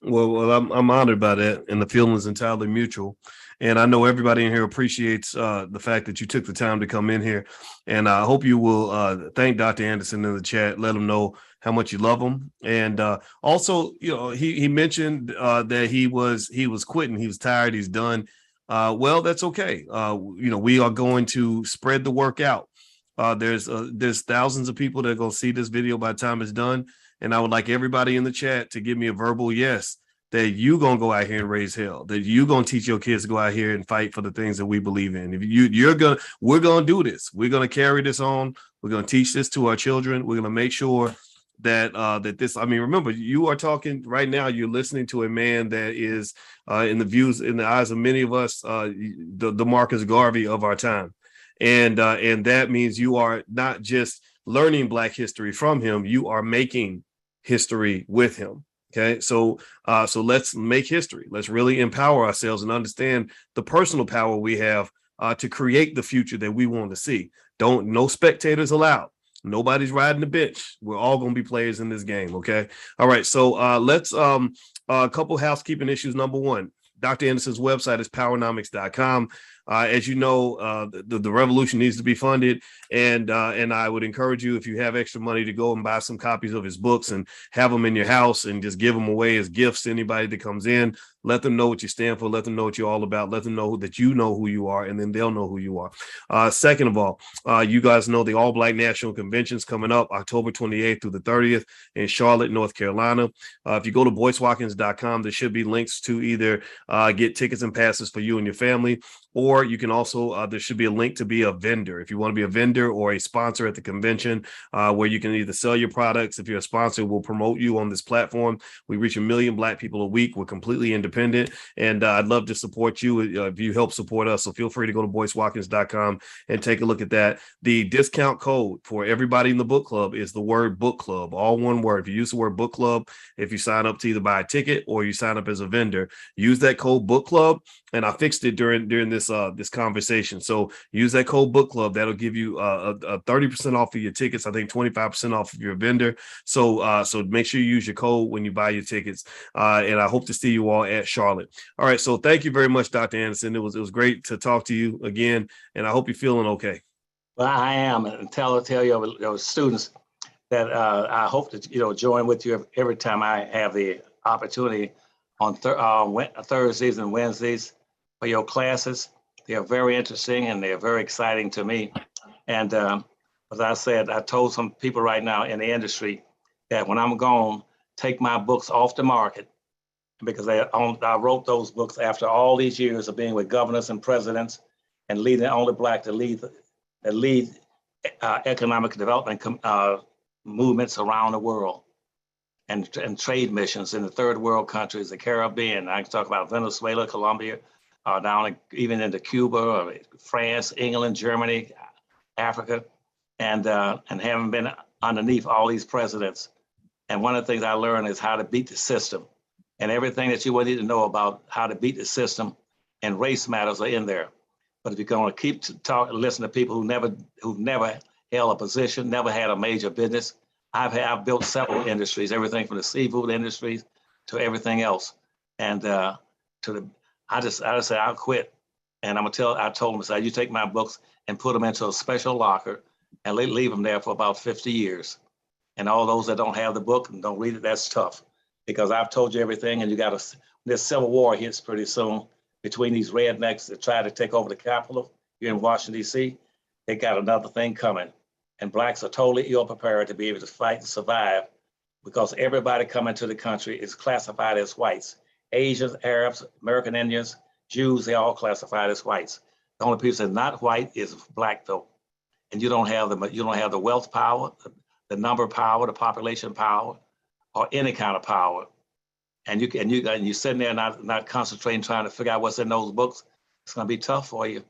Well, I'm honored by that, and the feeling is entirely mutual. And I know everybody in here appreciates the fact that you took the time to come in here. And I hope you will thank Dr. Anderson in the chat, let him know how much you love him. And also, you know, he mentioned that he was quitting, he was tired, he's done. Well, that's okay. You know, we are going to spread the work out. There's thousands of people that are going to see this video by the time it's done. And I would like everybody in the chat to give me a verbal yes, that you going to go out here and raise hell, that you going to teach your kids to go out here and fight for the things that we believe in. If we're going to do this. We're going to carry this on. We're going to teach this to our children. We're going to make sure that I mean, remember, you are talking right now, you're listening to a man that is in the eyes of many of us, the Marcus Garvey of our time. And that means you are not just learning Black history from him, you are making history with him. Okay, so let's make history. Let's really empower ourselves and understand the personal power we have to create the future that we want to see. No spectators allowed. Nobody's riding the bench. We're all going to be players in this game. Okay. All right. So let's a couple housekeeping issues. Number one, Dr. Anderson's website is powernomics.com. As you know, the revolution needs to be funded, and I would encourage you, if you have extra money, to go and buy some copies of his books and have them in your house and just give them away as gifts to anybody that comes in. Let them know what you stand for. Let them know what you're all about. Let them know that you know who you are, and then they'll know who you are. Second of all, you guys know the All Black National Convention's coming up October 28th through the 30th in Charlotte, North Carolina. If you go to boycewatkins.com, there should be links to either get tickets and passes for you and your family, or you can also, there should be a link to be a vendor. If you want to be a vendor or a sponsor at the convention, where you can either sell your products. If you're a sponsor, we'll promote you on this platform. We reach 1 million Black people a week. We're completely independent, and I'd love to support you if you help support us. So feel free to go to boycewatkins.com and take a look at that. The discount code for everybody in the book club is the word book club, all one word. If you use the word book club, if you sign up to either buy a ticket or you sign up as a vendor, use that code book club. And I fixed it during this conversation. So use that code book club. That'll give you a 30% off of your tickets. I think 25% off of your vendor. So make sure you use your code when you buy your tickets. And I hope to see you all at Charlotte. All right. So thank you very much, Dr. Anderson. It was great to talk to you again, and I hope you're feeling okay. Well, I am, and tell your students that I hope to join with you every time I have the opportunity on Thursdays and Wednesdays for your classes. They are very interesting and they are very exciting to me. And as I said, I told some people right now in the industry that when I'm gone, take my books off the market, because I wrote those books after all these years of being with governors and presidents and leading the only Black to lead economic development movements around the world. and trade missions in the third world countries, the Caribbean. I can talk about Venezuela, Colombia, even into Cuba, France, England, Germany, Africa, and having been underneath all these presidents. And one of the things I learned is how to beat the system, and everything that you would need to know about how to beat the system and race matters are in there. But if you're going to keep listen to people who've never held a position, never had a major business, I've built several industries, everything from the seafood industries to everything else. And I just said I'll quit. And I told them, I said, you take my books and put them into a special locker and leave them there for about 50 years. And all those that don't have the book and don't read it, that's tough, because I've told you everything. And this civil war hits pretty soon between these rednecks that try to take over the Capitol here in Washington, D.C. They got another thing coming. And blacks are totally ill prepared to be able to fight and survive, because everybody coming to the country is classified as whites. Asians, Arabs, American Indians, Jews, they all classified as whites. The only people that's not white is black though. And you don't have the wealth power, the number power, the population power, or any kind of power. And you're sitting there not concentrating, trying to figure out what's in those books. It's gonna be tough for you.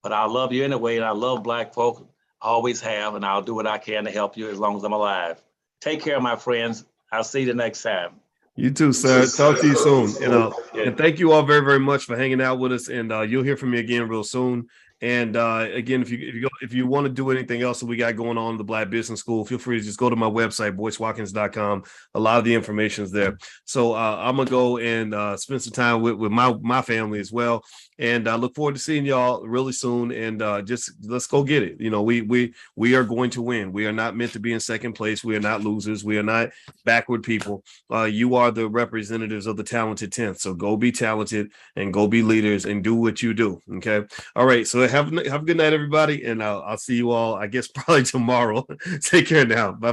But I love you anyway, and I love black folk. Always have, and I'll do what I can to help you as long as I'm alive. Take care, my friends. I'll see you the next time. You too, sir. Talk to you soon. And thank you all very, very much for hanging out with us. And you'll hear from me again real soon. And again, if you want to do anything else that we got going on in the Black Business School, feel free to just go to my website, boycewatkins.com. A lot of the information is there. So I'm gonna go and spend some time with my family as well. And I look forward to seeing y'all really soon. And just let's go get it. You know, we are going to win. We are not meant to be in second place. We are not losers. We are not backward people. You are the representatives of the talented 10th. So go be talented and go be leaders and do what you do. Okay. All right. So have a good night, everybody. And I'll see you all, I guess, probably tomorrow. Take care now. Bye.